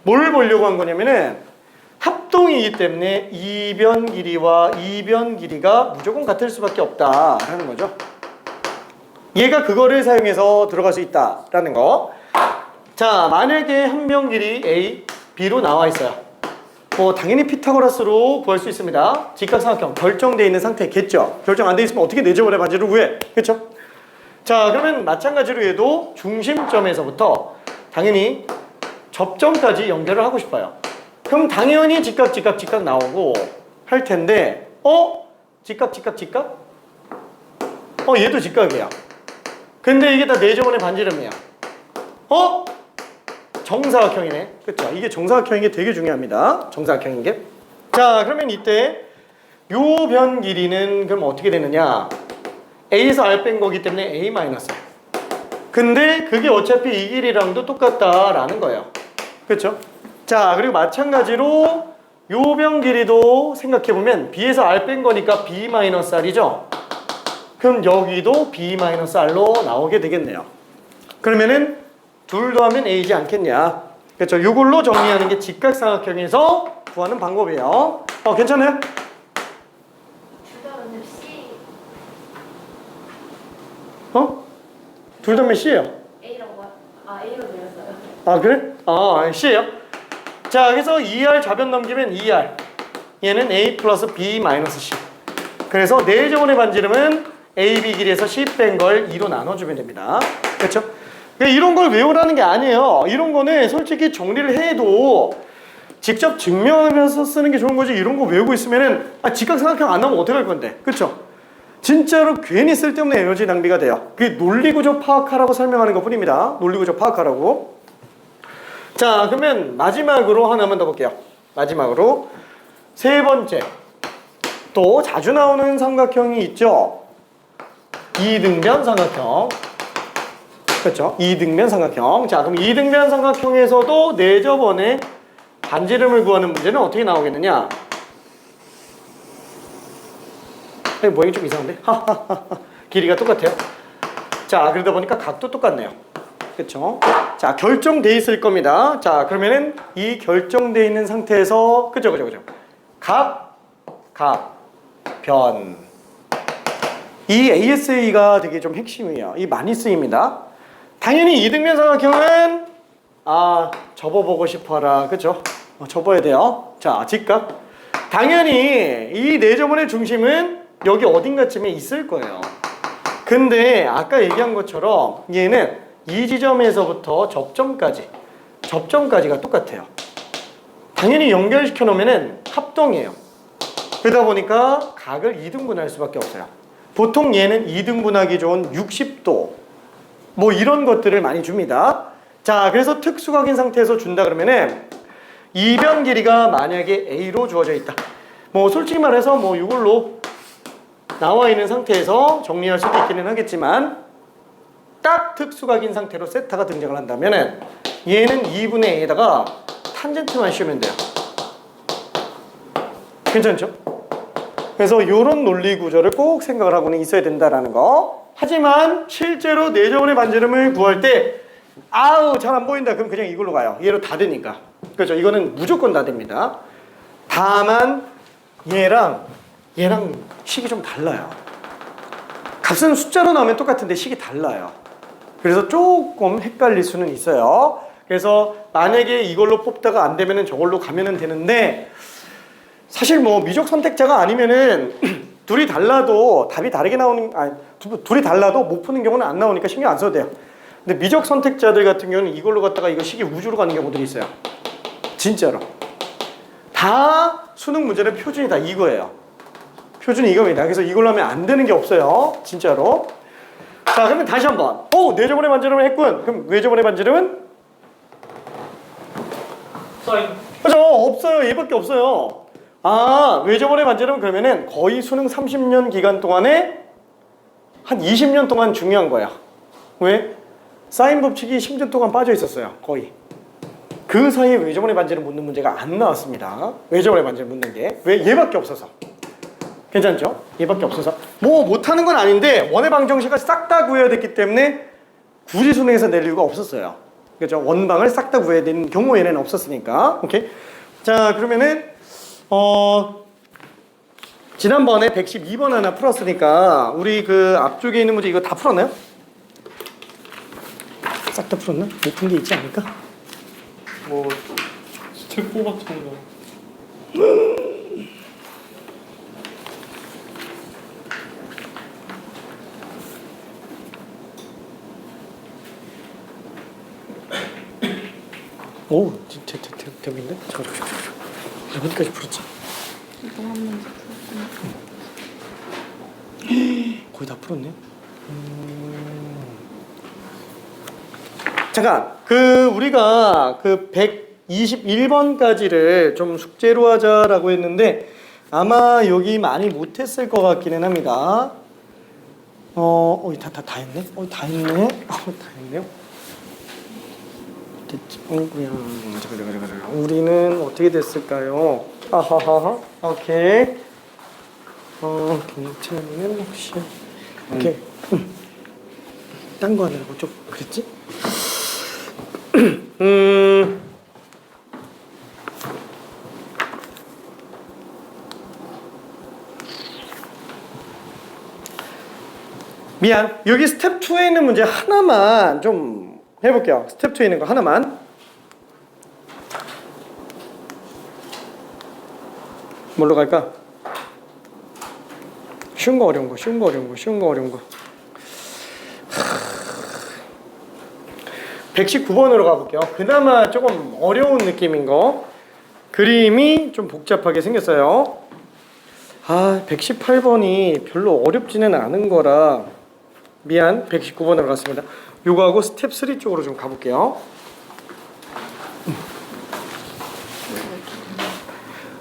뭘 보려고 한 거냐면은 합동이기 때문에 이변 길이와 이변 길이가 무조건 같을 수밖에 없다라는 거죠. 얘가 그거를 사용해서 들어갈 수 있다라는 거. 자, 만약에 한 변 길이 A, B로 나와 있어요. 당연히 피타고라스로 구할 수 있습니다. 직각삼각형 결정되어 있는 상태겠죠. 결정 안 돼 있으면 어떻게 내저번의 반지를 구해? 그렇죠? 자, 그러면 마찬가지로 얘도 중심점에서부터 당연히 접점까지 연결을 하고 싶어요. 그럼 당연히 직각 나오고 할 텐데 직각? 얘도 직각이야. 근데 이게 다 내저번의 반지름이야. 정사각형이네. 그쵸? 이게 정사각형인 게 되게 중요합니다. 정사각형인 게. 자, 그러면 이때 요 변 길이는 그럼 어떻게 되느냐? A에서 R 뺀 거기 때문에 A 마이너스. 근데 그게 어차피 이 길이랑도 똑같다라는 거예요. 그렇죠? 자, 그리고 마찬가지로 요 변 길이도 생각해보면 B에서 R 뺀 거니까 B 마이너스 R이죠? 그럼 여기도 B 마이너스 R로 나오게 되겠네요. 그러면은 둘 더하면 A지 않겠냐? 그렇죠? 요걸로 정리하는 게 직각삼각형에서 구하는 방법이에요. 괜찮아요? 둘 다 몇 C예요? A로 내렸어요. 아, 그래? C예요? 자, 그래서 2R 좌변 넘기면 2R. 얘는 A 플러스 B 마이너스 C. 그래서 내저번의 반지름은 AB 길이에서 C 뺀 걸 2로 나눠주면 됩니다. 그렇죠? 그러니까 이런 걸 외우라는 게 아니에요. 이런 거는 솔직히 정리를 해도 직접 증명하면서 쓰는 게 좋은 거지. 이런 거 외우고 있으면은 직각삼각형 안 나오면 어떡할 건데, 그쵸? 진짜로 괜히 쓸데없는 에너지 낭비가 돼요. 그게 논리구조 파악하라고 설명하는 것 뿐입니다. 논리구조 파악하라고. 자, 그러면 마지막으로 하나만 더 볼게요. 마지막으로 세 번째, 또 자주 나오는 삼각형이 있죠. 이등변 삼각형. 그렇죠? 이등변 삼각형. 자, 그럼 이등변 삼각형에서도 내저번에 반지름을 구하는 문제는 어떻게 나오겠느냐? 모양이 좀 이상한데? 길이가 똑같아요. 자, 그러다 보니까 각도 똑같네요. 그쵸? 자, 결정돼 있을 겁니다. 자, 그러면은 이 결정돼 있는 상태에서 그죠? 각, 변. 이 ASA가 되게 좀 핵심이에요. 이 많이 쓰입니다. 당연히 이등변 삼각형은 접어보고 싶어라. 그죠? 접어야 돼요. 자, 직각. 당연히 이 내저번의 중심은 여기 어딘가쯤에 있을 거예요. 근데 아까 얘기한 것처럼 얘는 이 지점에서부터 접점까지가 똑같아요. 당연히 연결시켜 놓으면 합동이에요. 그러다 보니까 각을 2등분할 수밖에 없어요. 보통 얘는 2등분하기 좋은 60도 뭐 이런 것들을 많이 줍니다. 자, 그래서 특수각인 상태에서 준다 그러면은 이변 길이가 만약에 A로 주어져 있다. 뭐 솔직히 말해서 뭐 이걸로 나와 있는 상태에서 정리할 수도 있기는 하겠지만 딱 특수각인 상태로 세타가 등장을 한다면은 얘는 2분의 A에다가 탄젠트만 씌우면 돼요. 괜찮죠? 그래서 이런 논리 구조를 꼭 생각을 하고는 있어야 된다라는 거. 하지만 실제로 내저번의 반지름을 구할 때 잘 안 보인다. 그럼 그냥 이걸로 가요. 얘로 다 되니까. 그렇죠? 이거는 무조건 다 됩니다. 다만 얘랑 식이 좀 달라요. 값은 숫자로 나오면 똑같은데 식이 달라요. 그래서 조금 헷갈릴 수는 있어요. 그래서 만약에 이걸로 뽑다가 안 되면은 저걸로 가면은 되는데 사실 뭐 미적 선택자가 아니면은 둘이 달라도 답이 다르게 나오는 둘이 달라도 못 푸는 경우는 안 나오니까 신경 안 써도 돼요. 근데 미적 선택자들 같은 경우는 이걸로 갔다가 이거 식이 우주로 가는 경우들이 있어요. 진짜로. 다 수능 문제는 표준이 다 이거예요. 표준이 이겁니다. 그래서 이걸로 하면 안 되는 게 없어요. 진짜로. 자, 그러면 다시 한번. 내저번의 반지름을 했군. 그럼 외저번의 반지름은? 그죠? 없어요. 얘밖에 없어요. 외저번의 반지름은 그러면은 거의 수능 30년 기간 동안에 한 20년 동안 중요한 거야. 왜? 사인 법칙이 10년 동안 빠져 있었어요. 거의. 그 사이에 외저번의 반지름 묻는 문제가 안 나왔습니다. 외저번의 반지름 묻는 게. 왜? 얘밖에 없어서. 괜찮죠? 얘밖에 없어서. 뭐 못하는 건 아닌데 원의 방정식을 싹 다 구해야 됐기 때문에 굳이 수능에서 낼 이유가 없었어요. 그죠? 원방을 싹 다 구해야 되는 경우에는 없었으니까. 오케이? 자, 그러면은 지난번에 112번 하나 풀었으니까 우리 그 앞쪽에 있는 문제 이거 다 풀었나요? 싹 다 풀었나? 못 푼 게 있지 않을까? 뭐 스텝 뽑았던가. 오, 대박인데? 잠깐. 어디까지 풀었지? 이거 한 문제 거의 다 풀었네. 잠깐, 우리가 121번까지를 좀 숙제로 하자라고 했는데 아마 여기 많이 못했을 것 같기는 합니다. 다 했네? 다 했네? 다 했네요. 잠깐. 우리는 어떻게 됐을까요? 아하하하. 오케이. 괜찮으면 혹시 오케이. 딴 거 하느라고 좀 그랬지? 미안. 여기 스텝 2에 있는 문제 하나만 좀 해볼게요. 스텝 2에 있는 거 하나만. 뭘로 갈까? 쉬운 거 어려운 거. 119번으로 가볼게요. 그나마 조금 어려운 느낌인 거. 그림이 좀 복잡하게 생겼어요. 118번이 별로 어렵지는 않은 거라 미안. 119번으로 갔습니다. 요거하고 스텝 3 쪽으로 좀 가볼게요.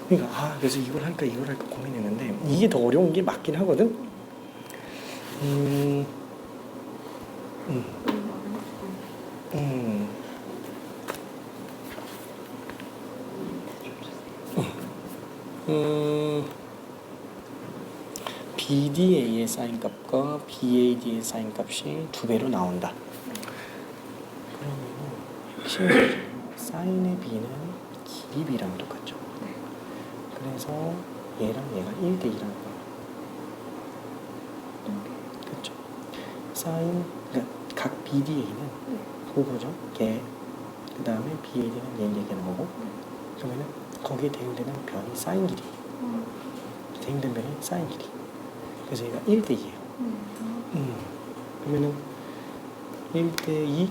그러니까 그래서 이걸 할까 고민했는데 이게 더 어려운 게 맞긴 하거든. BDA의 사인 값과 BAD의 사인 값이 2배로 나온다. 그러면 사인의 B는 길이 B랑 똑같죠. 그래서 얘랑 얘가 1대2라는 거야. 그렇죠. 사인, 그러니까 각 BDA는 그거죠. 걔. 그 다음에 BAD는 얘를 얘기하는 거고. 그러면은 거기에 대응되는 변이 사인 길이. 대응된 변이 사인 길이. 그래서 얘가 1대2예요. 그러면은 1대2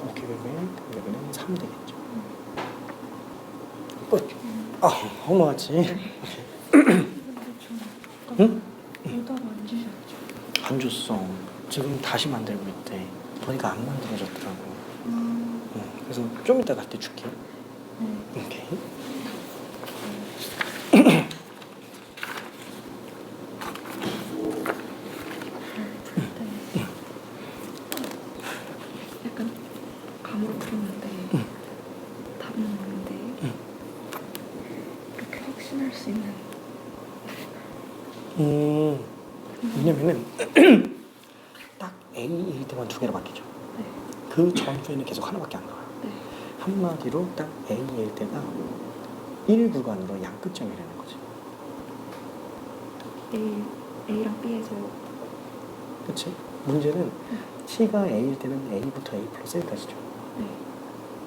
오케이. 그러면 3 되겠죠. 끝. 허무하지. 응? 오다가 안 주셨죠? 안 줬어. 지금 다시 만들고 있대. 보니까 안 만들어졌더라고. 그래서 좀 이따 갈 때 줄게. 오케이. 약간 감으로 풀었는데 답은 없는데 이렇게 확신할 수 있는 왜냐면은 딱 A일 때만 2개로 바뀌죠. 그 전후에는 계속 하나밖에 안 나와요. 한마디로 딱 A일 때가 1 구간으로 양 끝점이라는 거지. A랑 B에서 그치? 문제는 T가 A일 때는 A부터 A 플러스 1까지죠.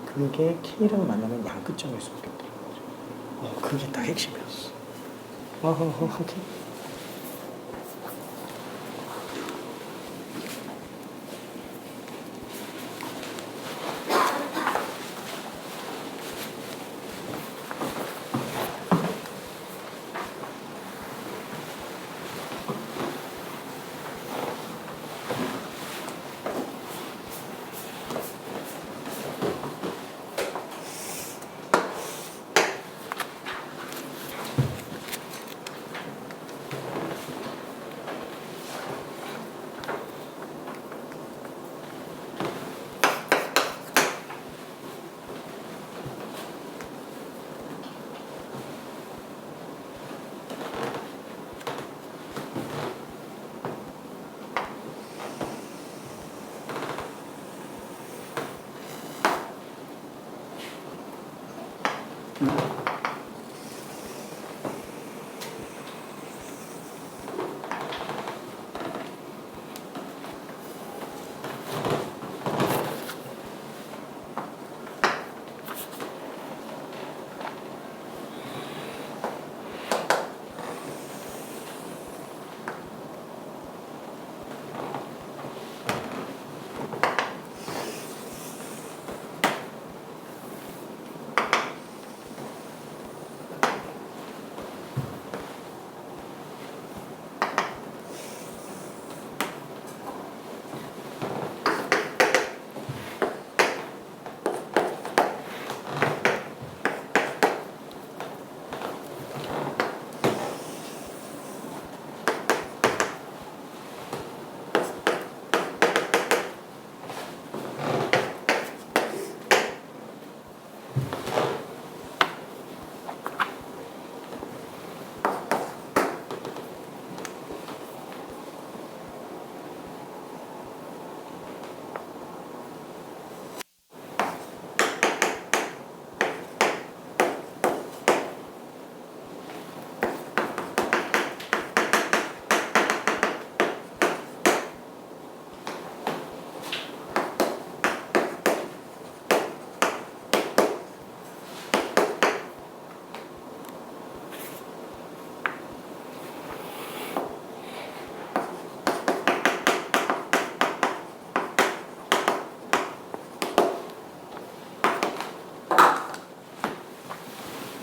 그게 K랑 만나면 양 끝점일 수밖에 없다는 거죠. 그게 딱 핵심이었어. 오케이.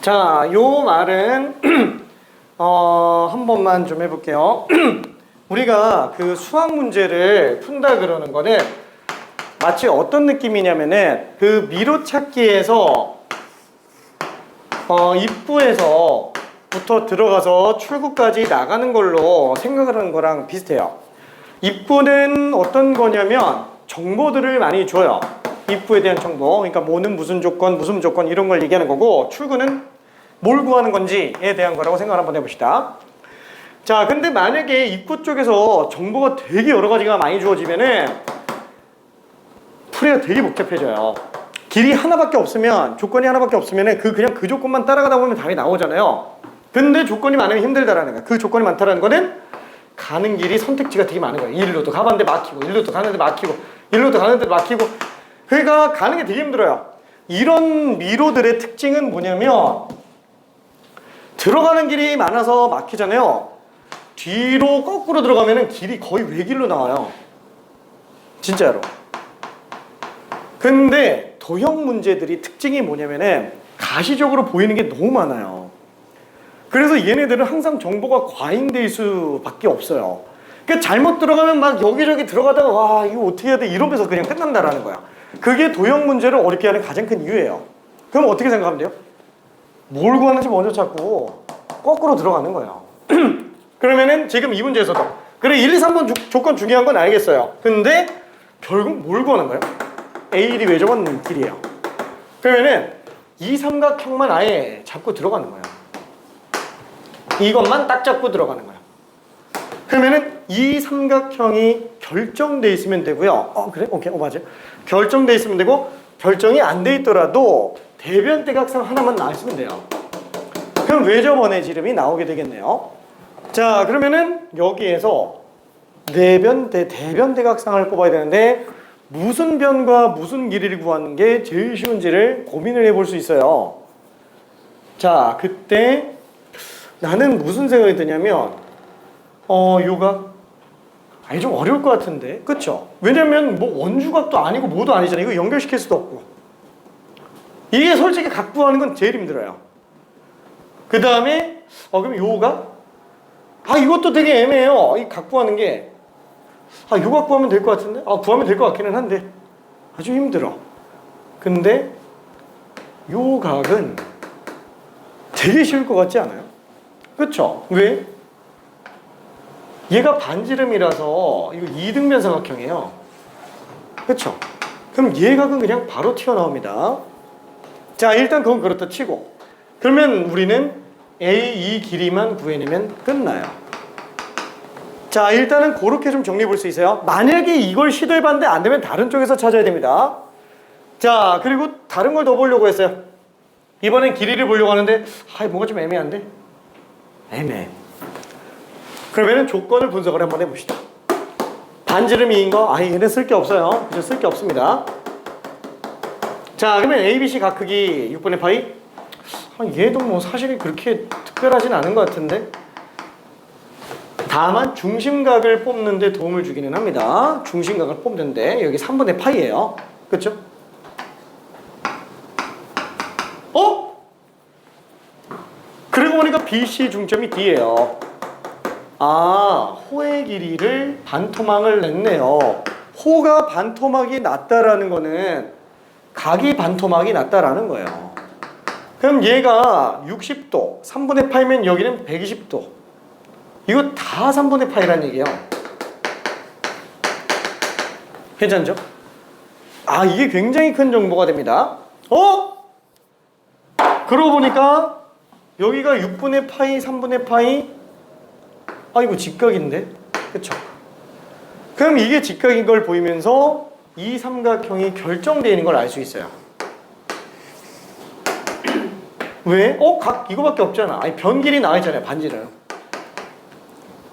자, 요 말은 한 번만 좀 해볼게요. 우리가 그 수학 문제를 푼다 그러는 거는 마치 어떤 느낌이냐면은 그 미로 찾기에서 입구에서부터 들어가서 출구까지 나가는 걸로 생각하는 거랑 비슷해요. 입구는 어떤 거냐면 정보들을 많이 줘요. 입구에 대한 정보. 그러니까 뭐는 무슨 조건 이런 걸 얘기하는 거고, 출구는 뭘 구하는 건지에 대한 거라고 생각을 한번 해봅시다. 자, 근데 만약에 입구 쪽에서 정보가 되게 여러 가지가 많이 주어지면은 풀이가 되게 복잡해져요. 길이 하나밖에 없으면, 조건이 하나밖에 없으면은 그냥 그 조건만 따라가다 보면 답이 나오잖아요. 근데 조건이 많으면 힘들다라는 거야. 그 조건이 많다라는 거는 가는 길이 선택지가 되게 많은 거예요. 일로도 가봤는데 막히고, 일로도 가는데 막히고, 일로도 가는데 막히고. 그러니까 가는 게 되게 힘들어요. 이런 미로들의 특징은 뭐냐면 들어가는 길이 많아서 막히잖아요. 뒤로 거꾸로 들어가면 길이 거의 외길로 나와요. 진짜로. 근데 도형 문제들이 특징이 뭐냐면은 가시적으로 보이는 게 너무 많아요. 그래서 얘네들은 항상 정보가 과잉될 수밖에 없어요. 그러니까 잘못 들어가면 막 여기저기 들어가다가 와 이거 어떻게 해야 돼 이러면서 그냥 끝난다라는 거야. 그게 도형 문제를 어렵게 하는 가장 큰 이유예요. 그럼 어떻게 생각하면 돼요? 뭘 구하는지 먼저 찾고 거꾸로 들어가는 거예요. 그러면은 지금 이 문제에서도 그래 1, 2, 3번 조건 중요한 건 알겠어요. 근데 결국 뭘 구하는 거예요? A1이 외접은 길이에요. 그러면은 이 삼각형만 아예 잡고 들어가는 거예요. 이것만 딱 잡고 들어가는 거예요. 그러면은 이 삼각형이 결정돼 있으면 되고요. 그래? 오케이. 맞아요. 결정돼 있으면 되고, 결정이 안 돼 있더라도 대변 대각선 하나만 나왔으면 돼요. 그럼 외접원의 지름이 나오게 되겠네요. 자, 그러면은 여기에서 대변 대각상을 뽑아야 되는데 무슨 변과 무슨 길이를 구하는 게 제일 쉬운지를 고민을 해볼 수 있어요. 자, 그때 나는 무슨 생각이 드냐면 요각 아니 좀 어려울 것 같은데, 그쵸? 왜냐면 뭐 원주각도 아니고 뭐도 아니잖아요. 이거 연결시킬 수도 없고. 이게 솔직히 각 구하는 건 제일 힘들어요. 그 다음에 그럼 요각? 이것도 되게 애매해요. 이 각 구하는 게 요각 구하면 될 것 같은데? 구하면 될 것 같기는 한데 아주 힘들어. 근데 요 각은 되게 쉬울 것 같지 않아요? 그쵸? 왜? 얘가 반지름이라서 이거 이등변 삼각형이에요. 그쵸? 그럼 얘 각은 그냥 바로 튀어나옵니다. 자, 일단 그건 그렇다 치고, 그러면 우리는 A 이 길이만 구해내면 끝나요. 자, 일단은 그렇게 좀 정리해 볼 수 있어요. 만약에 이걸 시도해봤는데 안 되면 다른 쪽에서 찾아야 됩니다. 자, 그리고 다른 걸 더 보려고 했어요. 이번엔 길이를 보려고 하는데 뭔가 좀 애매한데? 애매해. 그러면 조건을 분석을 한번 해봅시다. 반지름 2인 거? 얘는 쓸 게 없어요. 그죠? 쓸 게 없습니다. 자, 그러면 ABC 각 크기 6분의 파이? 얘도 뭐 사실 그렇게 특별하진 않은 것 같은데, 다만 중심각을 뽑는 데 도움을 주기는 합니다. 중심각을 뽑는데 여기 3분의 파이예요. 그렇죠? 그러고 보니까 BC 중점이 D예요. 호의 길이를 반토막을 냈네요. 호가 반토막이 낮다라는 거는 각이 반토막이 낮다라는 거예요. 그럼 얘가 60도, 3분의 파이면 여기는 120도. 이거 다 3분의 파이란 얘기예요. 괜찮죠? 이게 굉장히 큰 정보가 됩니다. 그러고 보니까 여기가 6분의 파이, 3분의 파이. 이거 직각인데? 그쵸? 그럼 이게 직각인 걸 보이면서 이 삼각형이 결정되어 있는 걸 알 수 있어요. 왜? 각 이거밖에 없잖아. 변 길이 나와 있잖아요. 반지름.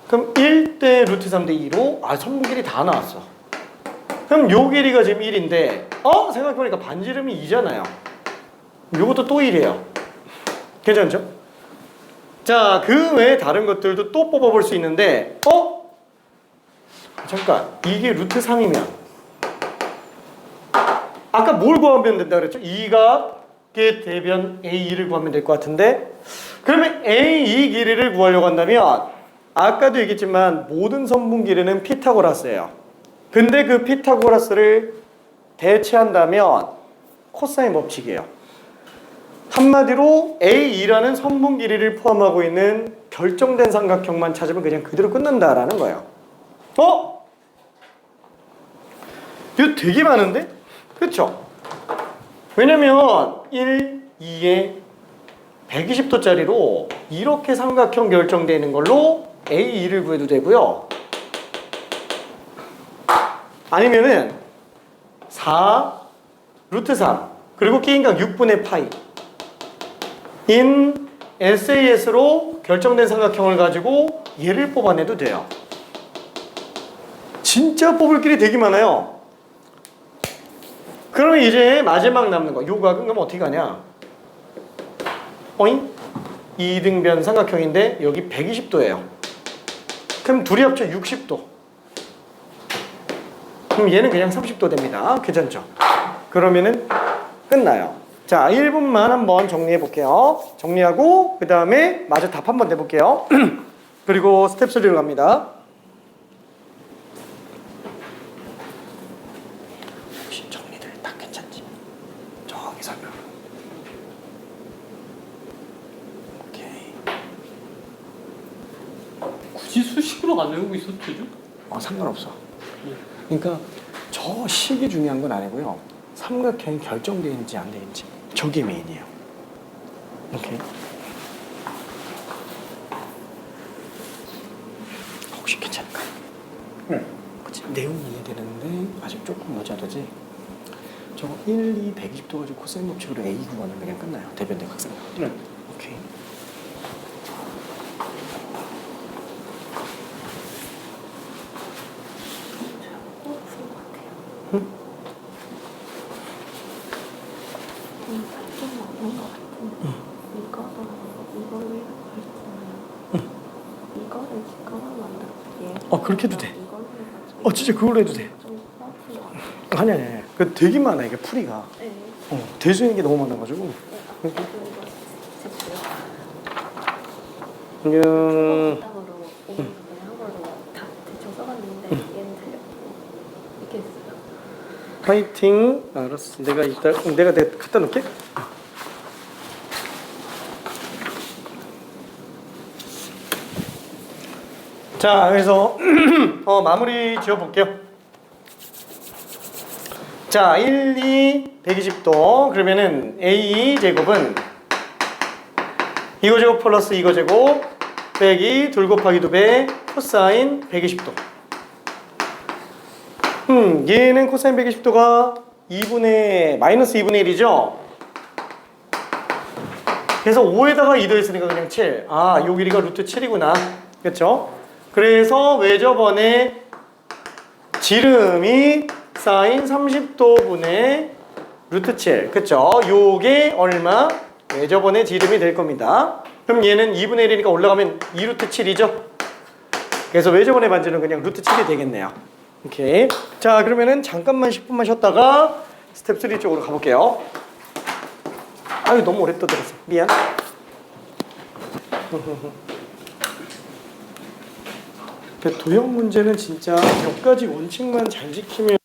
그럼 1대 루트 3대 2로 선분 길이 다 나왔어. 그럼 요 길이가 지금 1인데 생각해보니까 반지름이 2잖아요. 요것도 또 1이에요. 괜찮죠? 자, 그 외에 다른 것들도 또 뽑아볼 수 있는데 잠깐, 이게 루트 3이면 아까 뭘 구하면 된다 그랬죠? 2가 게 대변 A2를 구하면 될 것 같은데, 그러면 A2 길이를 구하려고 한다면 아까도 얘기했지만 모든 선분 길이는 피타고라스예요. 근데 그 피타고라스를 대체한다면 코사인 법칙이에요. 한마디로 A2라는 선분 길이를 포함하고 있는 결정된 삼각형만 찾으면 그냥 그대로 끝난다라는 거예요. 이거 되게 많은데? 그쵸? 왜냐면 1, 2에 120도짜리로 이렇게 삼각형 결정되는 걸로 A2를 구해도 되고요. 아니면은 4 루트 3 그리고 K인각 6분의 파이 인 SAS로 결정된 삼각형을 가지고 얘를 뽑아내도 돼요. 진짜 뽑을 길이 되게 많아요. 그러면 이제 마지막 남는 거 요각은 그럼 어떻게 가냐? 어잉? 2등변 삼각형인데 여기 120도예요. 그럼 둘이 합쳐 60도. 그럼 얘는 그냥 30도 됩니다. 괜찮죠? 그러면은 끝나요. 자, 1분만 한번 정리해 볼게요. 정리하고 그 다음에 마저 답 한번 내볼게요. 그리고 스텝 3로 갑니다. 혹시 정리들 다 괜찮지? 정확히 설명. 오케이. 굳이 수식으로 안 외우고 있어도 되죠? 상관없어. 그러니까 저 식이 중요한 건 아니고요. 삼각형이 결정되어 있는지 안 되어 있는지 저게 메인이에요. 오케이. 혹시 괜찮을까? 네. 그치? 내용이 이해되는데 아직 조금 모자르지? 저거 1, 2, 120도 가지고 코사인 법칙으로 A 구하면 그냥 끝나요. 대변 대각삼각. 네. 오케이. 그렇게 해도 돼. 진짜 그걸로 해도 돼. 아니. 그 되게 많아 이게 풀이가. 될 수 있는 게 너무 많아가지고. 안녕. 파이팅. 알았어. 내가 갖다 놓을게. 자, 그래서 마무리 지어볼게요. 자, 1, 2, 120도. 그러면은 A 제곱은 이거 제곱 플러스 이거 제곱 빼기 둘 곱하기 2배 코사인 120도. 얘는 코사인 120도가 마이너스 2분의 1이죠? 그래서 5에다가 2 더했으니까 그냥 7. 요 길이가 루트 7이구나. 그쵸? 그래서 외접원의 지름이 사인 30도분의 루트 7. 그쵸? 요게 얼마? 외접원의 지름이 될 겁니다. 그럼 얘는 2분의 1이니까 올라가면 2루트 7이죠? 그래서 외접원의 반지는 그냥 루트 7이 되겠네요. 오케이. 자, 그러면은 잠깐만 10분만 쉬었다가 스텝 3 쪽으로 가볼게요. 너무 오래 떠들었어. 미안. 도형 문제는 진짜 몇 가지 원칙만 잘 지키면